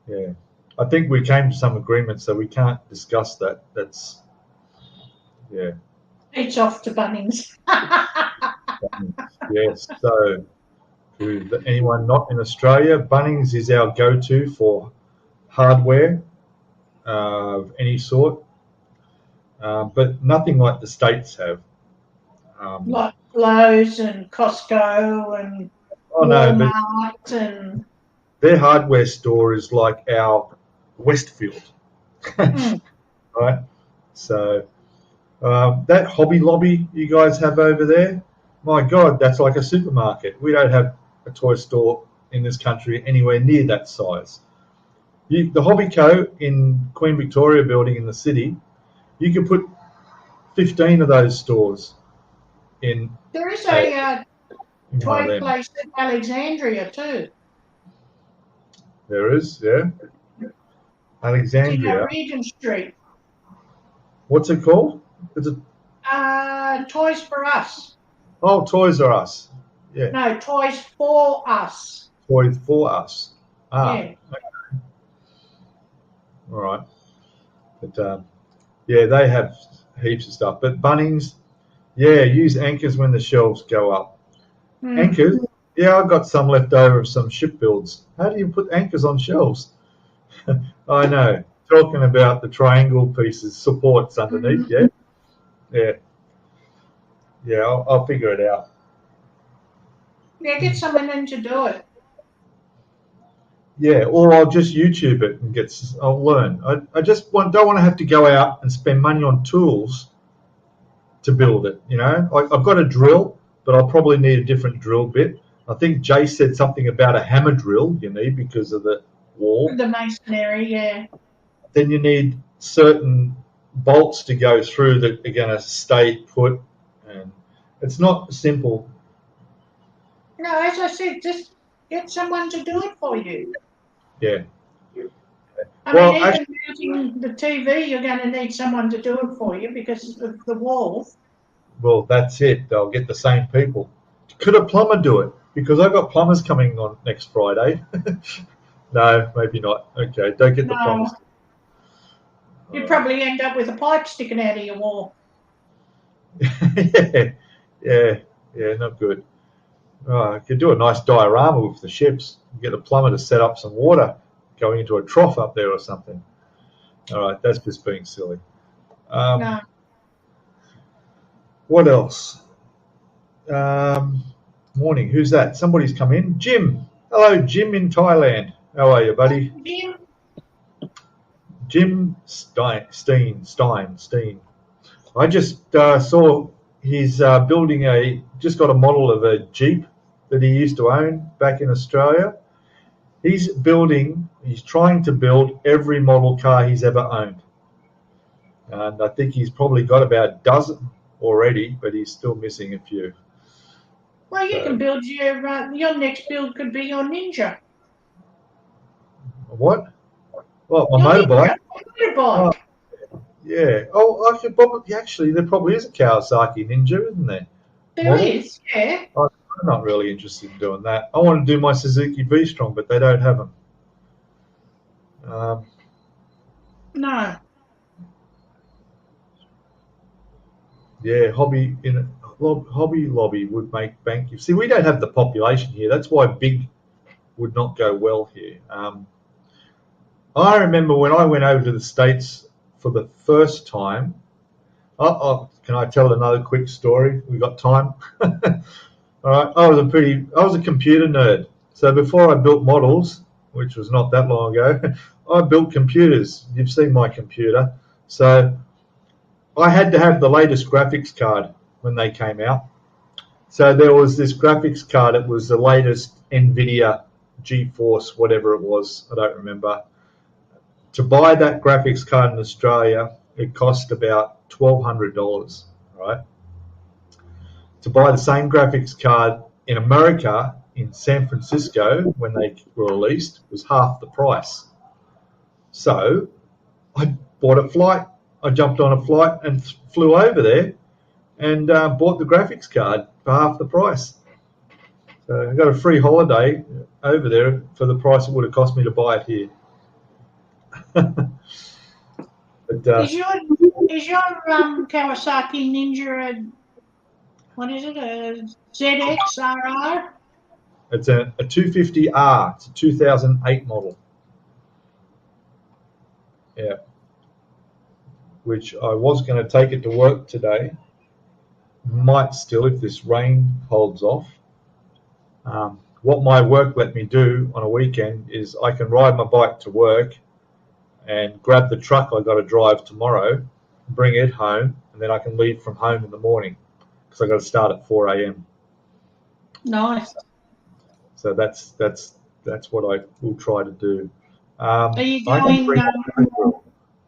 Yeah. I think we came to some agreement, so we can't discuss that. That's, yeah. It's off to Bunnings. Yes. So, to anyone not in Australia, Bunnings is our go-to for hardware of any sort, but nothing like the States have. Like Lowe's and Costco and Walmart and their hardware store is like our Westfield, right? So that Hobby Lobby you guys have over there, my God, that's like a supermarket. We don't have a toy store in this country anywhere near that size. The Hobby Co in Queen Victoria building in the city, you could put 15 of those stores in. There is a toy place in Alexandria too. There is, yeah. Alexandria. It's in Regent Street. What's it called? Is it Toys for Us. Oh, Toys R Us. Yeah. No, Toys for Us. Toys for Us. Ah. Yeah. Okay. All right. But yeah, they have heaps of stuff. But Bunnings, yeah, use anchors when the shelves go up. Anchors? Yeah, I've got some left over of some ship builds. How do you put anchors on shelves? I know. Talking about the triangle pieces, supports underneath, yeah? Yeah. Yeah, I'll figure it out. Yeah, get someone in to do it. Yeah, or I'll just YouTube it and I'll learn. I just don't want to have to go out and spend money on tools to build it, you know? I've got a drill, but I'll probably need a different drill bit. I think Jay said something about a hammer drill you need because of the wall. The masonry, yeah. Then you need certain bolts to go through that are going to stay put. And it's not simple. No, as I said, just get someone to do it for you. Yeah. I mean, even mounting the TV, you're going to need someone to do it for you because of the walls. Well, that's it. They'll get the same people. Could a plumber do it? Because I've got plumbers coming on next Friday. No, maybe not. Okay, don't get the plumbers. You'd probably end up with a pipe sticking out of your wall. yeah, not good. I could do a nice diorama with the ships. Get a plumber to set up some water going into a trough up there or something. All right, that's just being silly. No. What else? Morning. Who's that? Somebody's come in. Jim. Hello, Jim in Thailand. How are you, buddy? Jim. Jim Steen. I just saw he's building just got a model of a Jeep that he used to own back in Australia. He's trying to build every model car he's ever owned. And I think he's probably got about a dozen already, but he's still missing a few. Well, you can build your next build could be your Ninja. What? Well, my motorbike. Motorbike. Yeah. Oh, I could probably actually. There probably is a Kawasaki Ninja, isn't there? There is, yeah. I'm not really interested in doing that. I want to do my Suzuki V-Strom, but they don't have them. No. Yeah, Hobby Lobby would make bank. You see, we don't have the population here. That's why big would not go well here. I remember when I went over to the States for the first time. Can I tell another quick story? We got time? All right, I was a computer nerd. So before I built models, which was not that long ago, I built computers. You've seen my computer. So I had to have the latest graphics card when they came out. So there was this graphics card. It was the latest NVIDIA GeForce, whatever it was. I don't remember. To buy that graphics card in Australia, it cost about $1,200, right? To buy the same graphics card in America, in San Francisco, when they were released, was half the price. So I bought a flight. I jumped on a flight and flew over there and bought the graphics card for half the price. So I got a free holiday over there for the price it would have cost me to buy it here. But, is your Kawasaki Ninja what is it, a ZXRR? it's a 250R. It's a 2008 model. Yeah. Which I was going to take it to work today. Might still if this rain holds off. What my work let me do on a weekend is I can ride my bike to work and grab the truck I got to drive tomorrow, bring it home, and then I can leave from home in the morning because I got to start at 4 a.m. Nice. So that's what I will try to do. Are you going?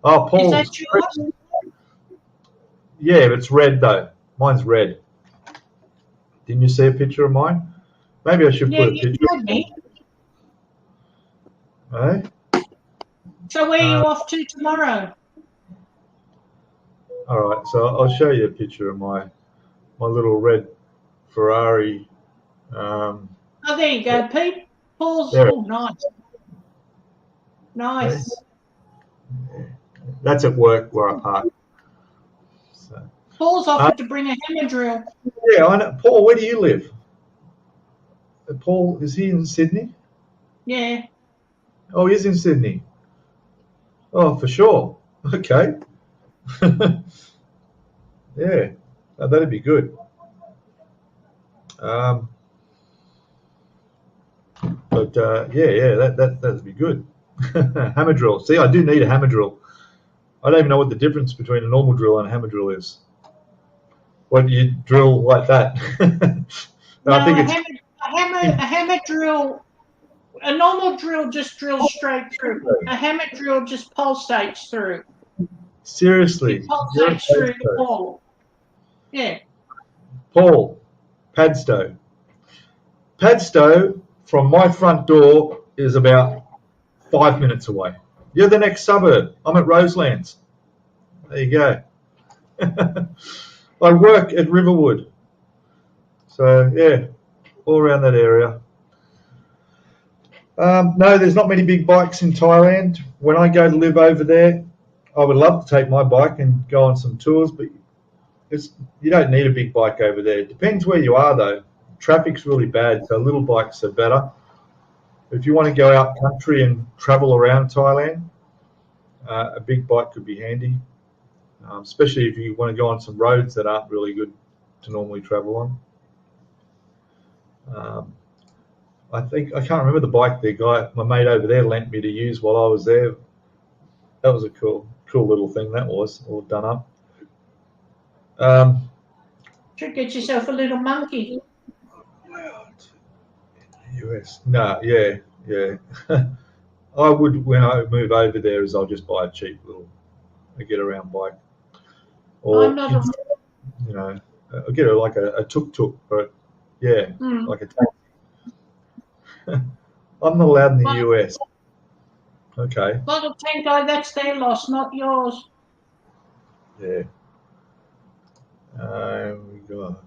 Oh, Paul. Is that yours? Yeah, it's red though. Mine's red. Didn't you see a picture of mine? Maybe I should put a picture. Yeah, me. Eh? So where are you off to tomorrow? All right, so I'll show you a picture of my little red Ferrari. Oh, there you go, Pete. Paul's nice. Nice. Yeah. That's at work where I park. So. Paul's offered to bring a hammer drill. Yeah, I know. Paul, where do you live? Paul, is he in Sydney? Yeah. Oh, he is in Sydney. Oh, for sure. Okay. Yeah, that'd be good. That'd be good. Hammer drill. See, I do need a hammer drill. I don't even know what the difference between a normal drill and a hammer drill is. What do you drill like that? No, I think a hammer drill. A normal drill just drills straight through. A hammer drill just pulsates through. Seriously. It pulsates through the wall. Yeah. Paul, Padstow. Padstow from my front door is about 5 minutes away. You're the next suburb. I'm at Roselands. There you go. I work at Riverwood. So, yeah, all around that area. No, there's not many big bikes in Thailand. When I go to live over there, I would love to take my bike and go on some tours, but you don't need a big bike over there. It depends where you are, though. Traffic's really bad, so little bikes are better. If you want to go out country and travel around Thailand, a big bike could be handy, especially if you want to go on some roads that aren't really good to normally travel on. I can't remember the bike my mate over there lent me to use while I was there. That was a cool little thing that was, all done up. Should get yourself a little monkey. US. No, yeah. I would, when I move over there, I'll just buy a cheap little get around bike. Or, I'll get a tuk-tuk, but like a taxi. I'm not allowed in the US. Okay. Model Tango, that's their loss, not yours. Yeah. We got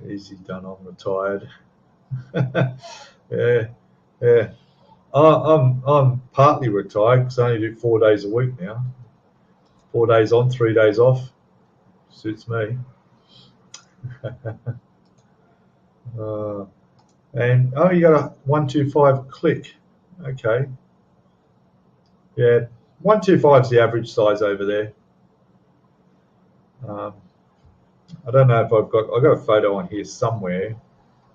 easy done. I'm retired. Yeah. I'm partly retired because I only do 4 days a week now. 4 days on, 3 days off. Suits me. And you got a 125 click. Okay. Yeah, 125 is the average size over there. I don't know if I've got a photo on here somewhere.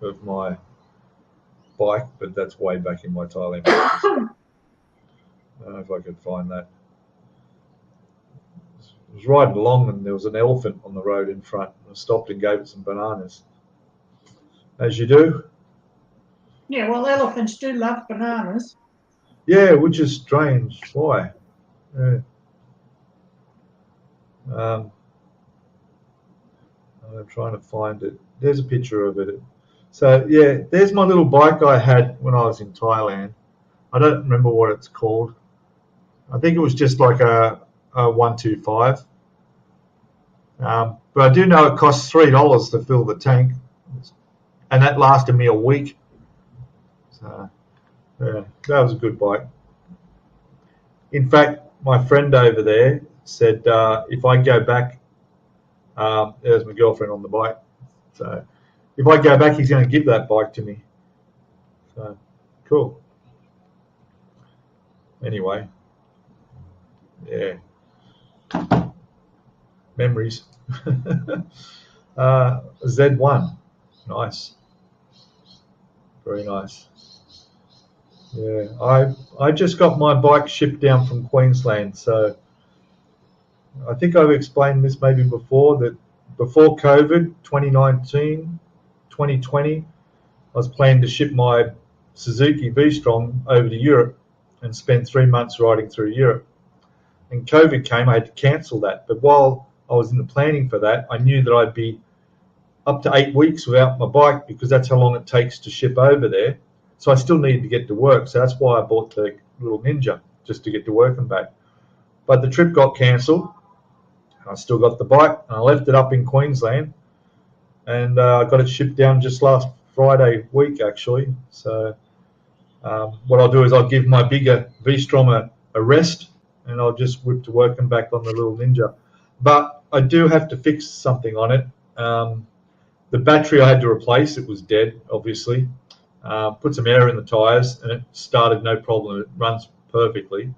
of my bike, but that's way back in my Thailand pictures. I don't know if I could find that. I was riding along and there was an elephant on the road in front. I stopped and gave it some bananas, as you do. Yeah, well, elephants do love bananas. Yeah, which is strange. Why? Yeah. I'm trying to find it. There's a picture of it. So yeah, there's my little bike I had when I was in Thailand. I don't remember what it's called. I think it was just like a 125. But I do know it costs $3 to fill the tank, and that lasted me a week. So yeah, that was a good bike. In fact, my friend over there said if I go back, there's my girlfriend on the bike. So if I go back, he's going to give that bike to me. So cool. Anyway, yeah, memories. Z1, nice, very nice. Yeah, I just got my bike shipped down from Queensland, so I think I've explained this maybe before, that before COVID, 2019, 2020, I was planning to ship my Suzuki V-Strom over to Europe and spend 3 months riding through Europe. And COVID came, I had to cancel that. But while I was in the planning for that, I knew that I'd be up to 8 weeks without my bike, because that's how long it takes to ship over there. So I still needed to get to work. So that's why I bought the little Ninja, just to get to work and back. But the trip got cancelled. I still got the bike, and I left it up in Queensland, and I got it shipped down just last Friday week, actually. So what I'll do is I'll give my bigger V-Strom a rest, and I'll just whip to work and back on the little Ninja. But I do have to fix something on it. The battery I had to replace, it was dead, obviously. Put some air in the tyres, and it started no problem. It runs perfectly.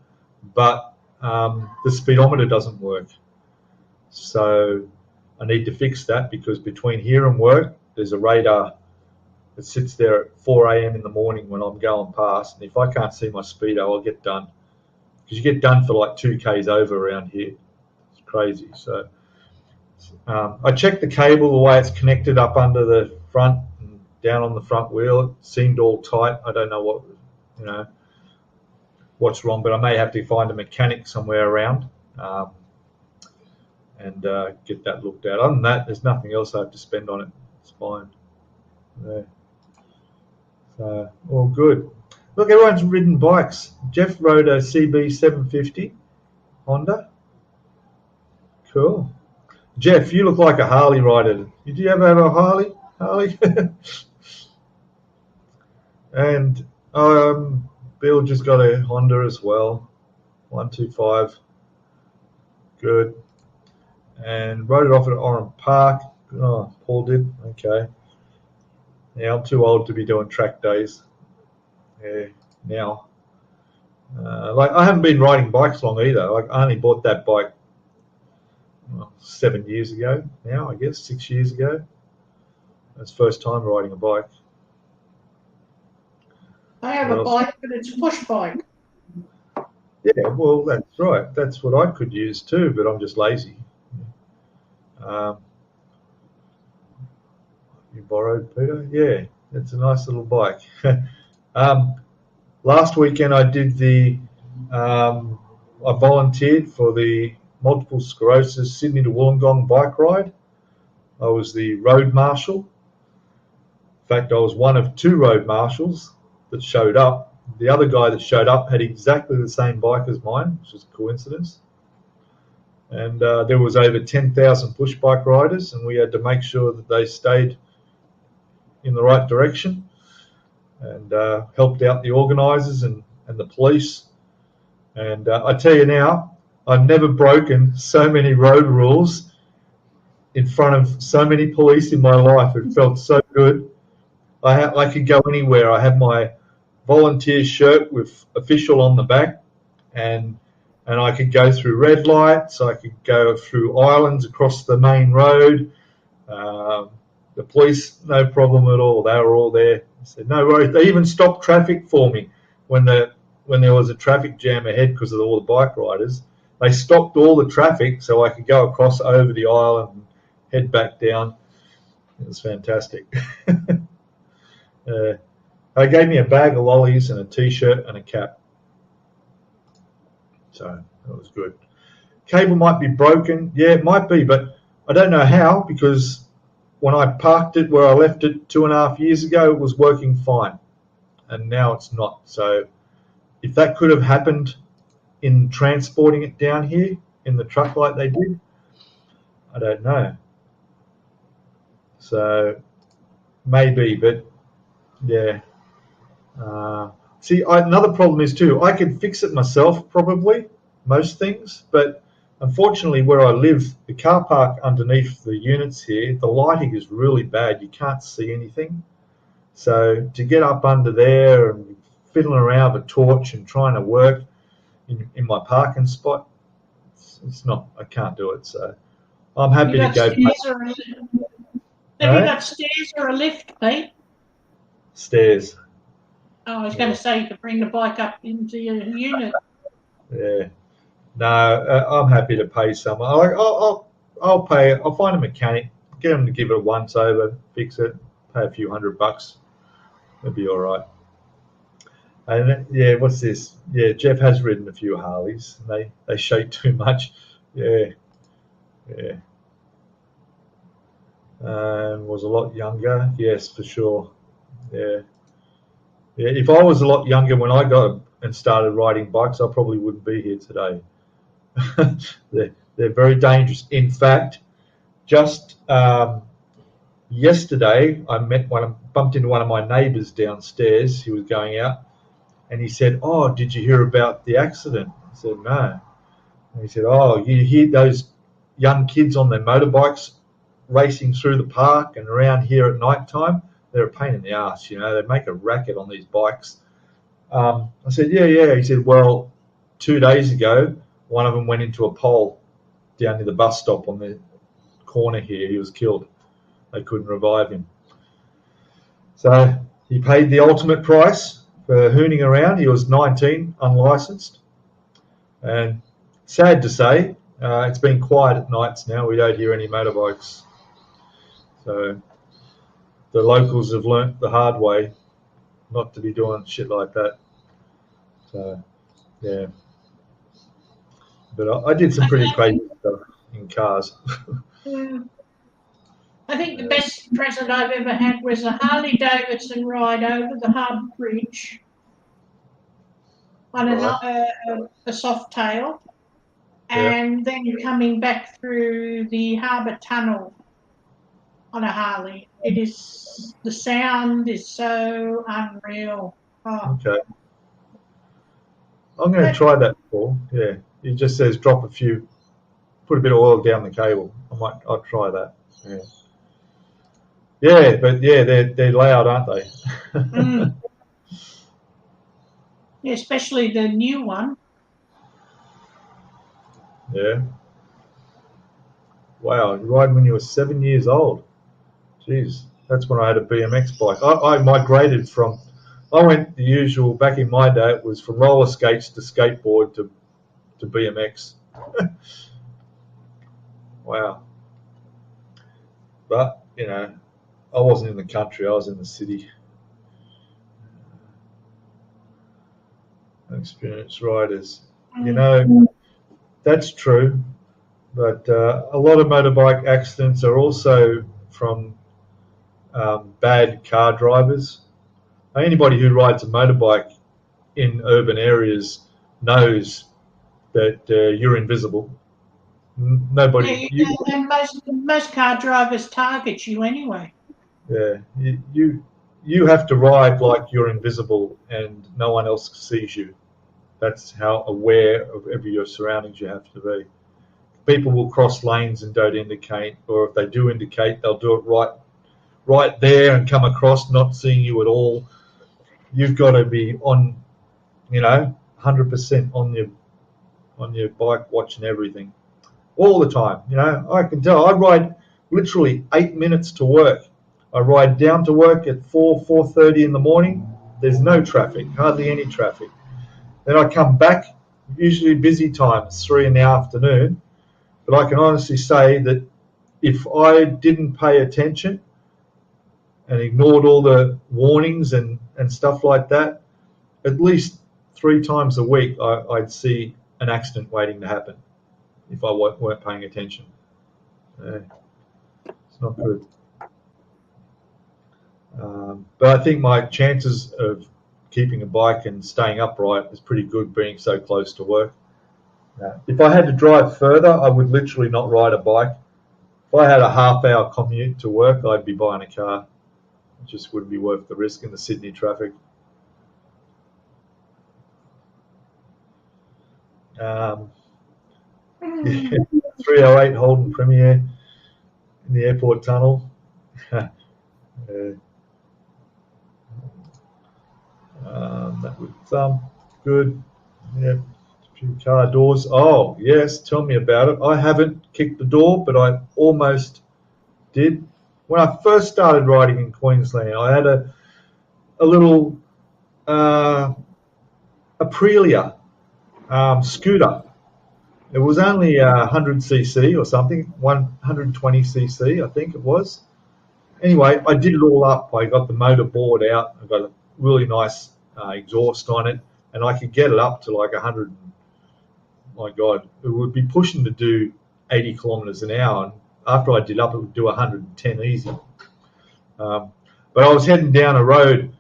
But the speedometer doesn't work. So I need to fix that, because between here and work, there's a radar that sits there at 4 a.m. in the morning when I'm going past. And if I can't see my speedo, I'll get done. Because you get done for like 2 Ks over around here. It's crazy. So I checked the cable, the way it's connected up under the front and down on the front wheel. It seemed all tight. I don't know what's wrong, but I may have to find a mechanic somewhere around. And get that looked at. Other than that, there's nothing else I have to spend on it. It's fine. Yeah. So, all good. Look, everyone's ridden bikes. Jeff rode a CB 750 Honda. Cool. Jeff, you look like a Harley rider. Did you ever have a Harley? And Bill just got a Honda as well. 125. Good. And rode it off at Oran Park. Oh, Paul did. Okay. Yeah, I'm too old to be doing track days. Yeah, now. I haven't been riding bikes long either. I only bought that bike 7 years ago now, I guess, 6 years ago. That's the first time riding a bike. I have a bike, but it's a push bike. Yeah, well, that's right. That's what I could use too, but I'm just lazy. You borrowed, Peter? Yeah, it's a nice little bike. Last weekend I did I volunteered for the multiple sclerosis Sydney to Wollongong bike ride. I was the road marshal. In fact, I was one of 2 road marshals that showed up. The other guy that showed up had exactly the same bike as mine, which is a coincidence. And there was over 10,000 push bike riders, and we had to make sure that they stayed in the right direction, and helped out the organisers and the police. And I tell you now, I've never broken so many road rules in front of so many police in my life. It felt so good. I could go anywhere. I had my volunteer shirt with official on the back, and I could go through red lights. I could go through islands across the main road. The police, no problem at all. They were all there. I said, no worries. They even stopped traffic for me when there was a traffic jam ahead because of all the bike riders. They stopped all the traffic so I could go across over the aisle and head back down. It was fantastic. They gave me a bag of lollies and a T-shirt and a cap. So that was good. Cable might be broken. Yeah, it might be, but I don't know how, because when I parked it where I left it 2.5 years ago, it was working fine. And now it's not. So if that could have happened in transporting it down here in the truck like they did, I don't know. So maybe, but yeah. See, another problem is too, I could fix it myself probably, most things, but unfortunately where I live, the car park underneath the units here, the lighting is really bad. You can't see anything. So to get up under there and fiddling around with a torch and trying to work in my parking spot, it's not, I can't do it. So I'm happy to go. Have you got stairs or a lift, Pete? Stairs. Oh, I was going to say you could bring the bike up into your unit. Yeah. No, I'm happy to pay someone. I'll pay. I'll find a mechanic, get him to give it a once over, fix it, pay a few $100. It'll be all right. And yeah, what's this? Yeah, Jeff has ridden a few Harleys. And they shake too much. Yeah. Was a lot younger. Yes, for sure. Yeah. If I was a lot younger when I got and started riding bikes, I probably wouldn't be here today. They're very dangerous. In fact, just yesterday, I bumped into one of my neighbours downstairs. He was going out, and he said, "Oh, did you hear about the accident?" I said, "No." And he said, "Oh, you hear those young kids on their motorbikes racing through the park and around here at night time? They're a pain in the ass, you know. They make a racket on these bikes." I said, yeah. He said, well, 2 days ago, one of them went into a pole down near the bus stop on the corner here. He was killed. They couldn't revive him. So he paid the ultimate price for hooning around. He was 19, unlicensed. And sad to say, it's been quiet at nights now. We don't hear any motorbikes. So the locals have learnt the hard way not to be doing shit like that. So, yeah. But I did some pretty crazy stuff in cars. I think the best present I've ever had was a Harley-Davidson ride over the Harbour Bridge on a soft tail, and then coming back through the Harbour Tunnel on a Harley. The sound is so unreal. Oh. Okay. I'm going to try that, Paul. Yeah. It just says put a bit of oil down the cable. I'll try that. Yeah. Yeah, but yeah, they're loud, aren't they? Yeah, especially the new one. Yeah. Wow, you ride when you were 7 years old. Jeez, that's when I had a BMX bike. I migrated from, I went the usual, back in my day, it was from roller skates to skateboard to BMX. Wow. But, you know, I wasn't in the country, I was in the city. Experienced riders. You know, that's true, but a lot of motorbike accidents are also from bad car drivers. Anybody who rides a motorbike in urban areas knows that you're invisible. Nobody. Yeah, and most car drivers target you anyway. Yeah, you have to ride like you're invisible and no one else sees you. That's how aware of your surroundings you have to be. People will cross lanes and don't indicate, or if they do indicate, they'll do it right there and come across, not seeing you at all. You've got to be on, 100% on your bike, watching everything all the time. I can tell. I ride literally 8 minutes to work I ride down to work at 4:30 in the morning. There's no traffic, hardly any traffic. Then I come back, usually busy times, 3 in the afternoon. But I can honestly say that if I didn't pay attention and ignored all the warnings and stuff like that, at least 3 times a week I'd see an accident waiting to happen if I weren't paying attention. It's not good. But I think my chances of keeping a bike and staying upright is pretty good being so close to work. If I had to drive further, I would literally not ride a bike. If I had a half-hour commute to work, I'd be buying a car. It just wouldn't be worth the risk in the Sydney traffic. 308 Holden Premier in the airport tunnel. That would good. Yeah, few car doors. Oh yes, tell me about it. I haven't kicked the door, but I almost did. When I first started riding in Queensland, I had a little Aprilia scooter. It was only 100cc or something, 120cc, I think it was. Anyway, I did it all up. I got the motor board out. I got a really nice exhaust on it, and I could get it up to like 100. My God, it would be pushing to do 80 kilometres an hour. And after I did up, it would do 110 easy. But I was heading down a road,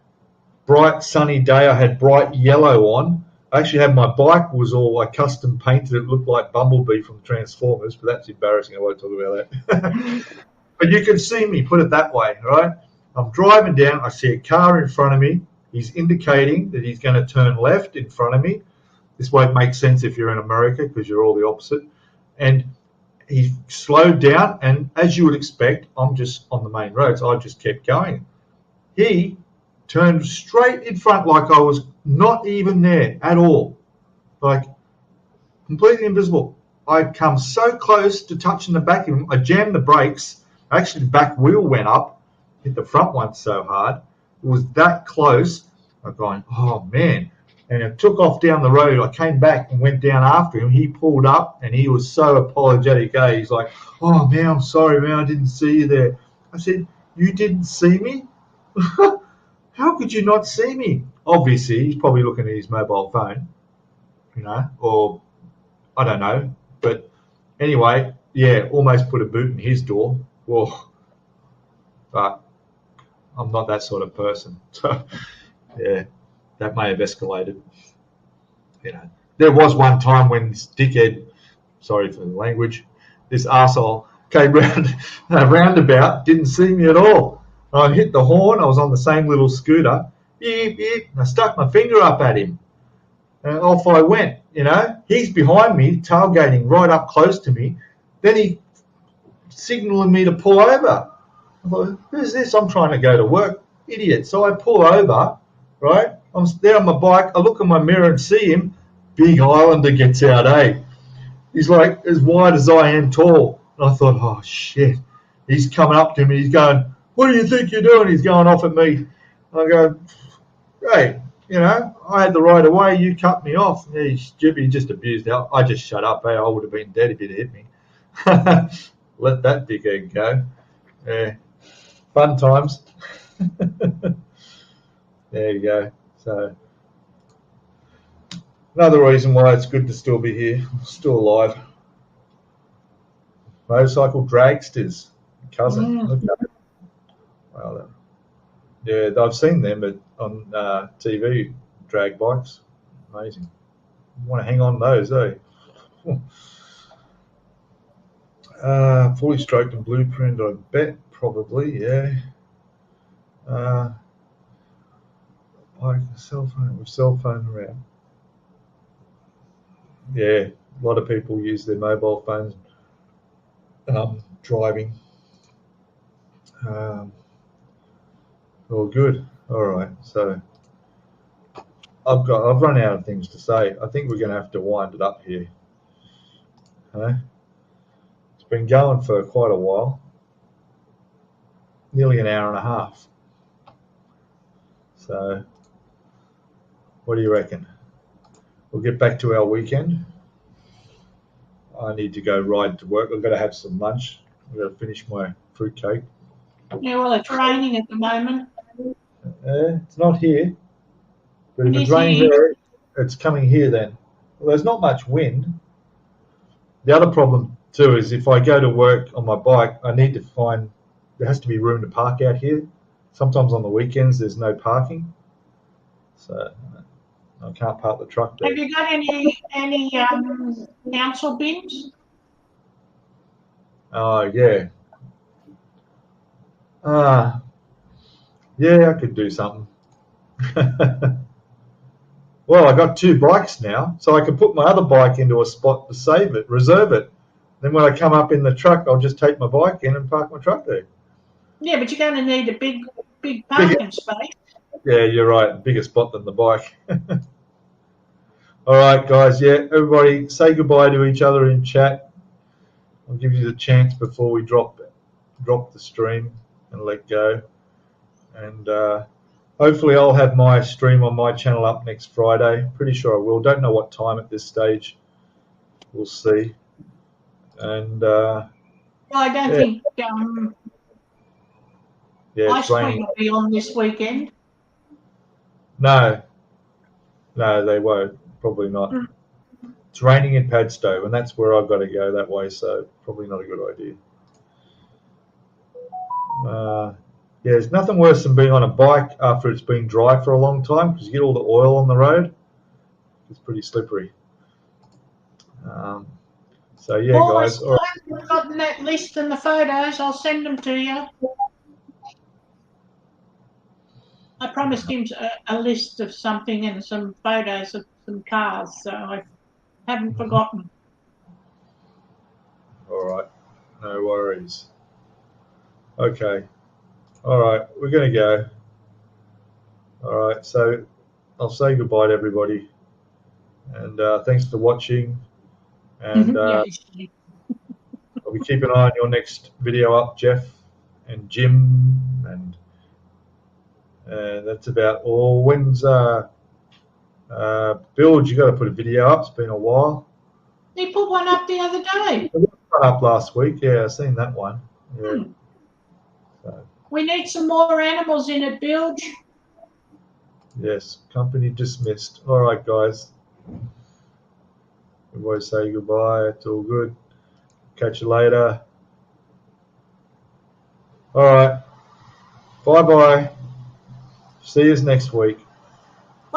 bright sunny day. I had bright yellow on. I actually had my bike was all like custom painted. It looked like Bumblebee from Transformers, but that's embarrassing. I won't talk about that. But you can see me, put it that way, right? I'm driving down. I see a car in front of me. He's indicating that he's going to turn left in front of me. This won't make sense if you're in America because you're all the opposite. And he slowed down, and as you would expect, I'm just on the main road, so I just kept going. He turned straight in front like I was not even there at all, like completely invisible. I'd come so close to touching the back of him, I jammed the brakes. Actually, the back wheel went up, hit the front one so hard. It was that close. I'm going, oh man. And it took off down the road. I came back and went down after him. He pulled up and he was so apologetic. He's like, oh man, I'm sorry, man, I didn't see you there. I said, you didn't see me? How could you not see me? Obviously, he's probably looking at his mobile phone, or I don't know. But anyway, yeah, almost put a boot in his door. Whoa. But I'm not that sort of person. So, yeah, that may have escalated. There was one time when this dickhead, sorry for the language, this arsehole came round a roundabout, didn't see me at all. I hit the horn. I was on the same little scooter. Beep, beep. I stuck my finger up at him. And off I went, He's behind me, tailgating right up close to me. Then he signaling me to pull over. I thought, who's this? I'm trying to go to work. Idiot. So I pull over, right? I'm there on my bike. I look in my mirror and see him. Big Islander gets out, eh? He's like as wide as I am tall. And I thought, oh, shit. He's coming up to me. He's going, what do you think you're doing? He's going off at me. I go, hey, I had the right of way. You cut me off. Yeah, he's stupid. He just abused it. I just shut up. Hey, I would have been dead if he'd hit me. Let that dickhead go. Yeah. Fun times. There you go. So another reason why it's good to still be here, still alive. Motorcycle dragsters, cousin. Look at that. Well, yeah, I've seen them on TV, drag bikes. Amazing. You want to hang on to those, eh? Fully stroked and blueprint, I bet, probably, yeah. Like a cell phone around. Yeah, a lot of people use their mobile phones driving. All good. All right. So I've run out of things to say. I think we're going to have to wind it up here. It's been going for quite a while. nearly an hour and a half. So, what do you reckon? We'll get back to our weekend. I need to go ride to work. I've got to have some lunch. I've got to finish my fruitcake. Yeah, well, it's raining at the moment. It's not here, but if It it's is raining here. there, it's coming here then. Well, there's not much wind. The other problem too is if I go to work on my bike, I need to find, there has to be room to park out here. Sometimes on the weekends there's no parking, so I can't park the truck there. Have you got any council bins? Oh yeah. Yeah, I could do something. Well, I got 2 bikes now, so I can put my other bike into a spot to save it, reserve it. Then when I come up in the truck, I'll just take my bike in and park my truck there. Yeah, but you're going to need a big parking space. Yeah, you're right. Bigger spot than the bike. All right, guys. Yeah, everybody say goodbye to each other in chat. I'll give you the chance before we drop the stream and let go. And hopefully I'll have my stream on my channel up next Friday. Pretty sure I will. Don't know what time at this stage. We'll see. And Well, I don't think it's Ice Queen raining. will be on this weekend. No, they won't. Probably not. It's raining in Padstow, and that's where I've got to go that way, so probably not a good idea. Yeah, there's nothing worse than being on a bike after it's been dry for a long time because you get all the oil on the road. It's pretty slippery. So yeah, guys. All right. I've gotten that list and the photos. I'll send them to you. I promised him a list of something and some photos of some cars, so I haven't forgotten. All right, no worries. Okay. All right, we're going to go. All right, so I'll say goodbye to everybody. And thanks for watching. And I'll be keeping an eye on your next video up, Jeff and Jim. And that's about all. When's Build, you got to put a video up. It's been a while. He put one up the other day. Up last week. Yeah, I've seen that one. Yeah. So, we need some more animals in it, Bilge. Yes, company dismissed. All right, guys. Everybody say goodbye. It's all good. Catch you later. All right. Bye-bye. See you next week.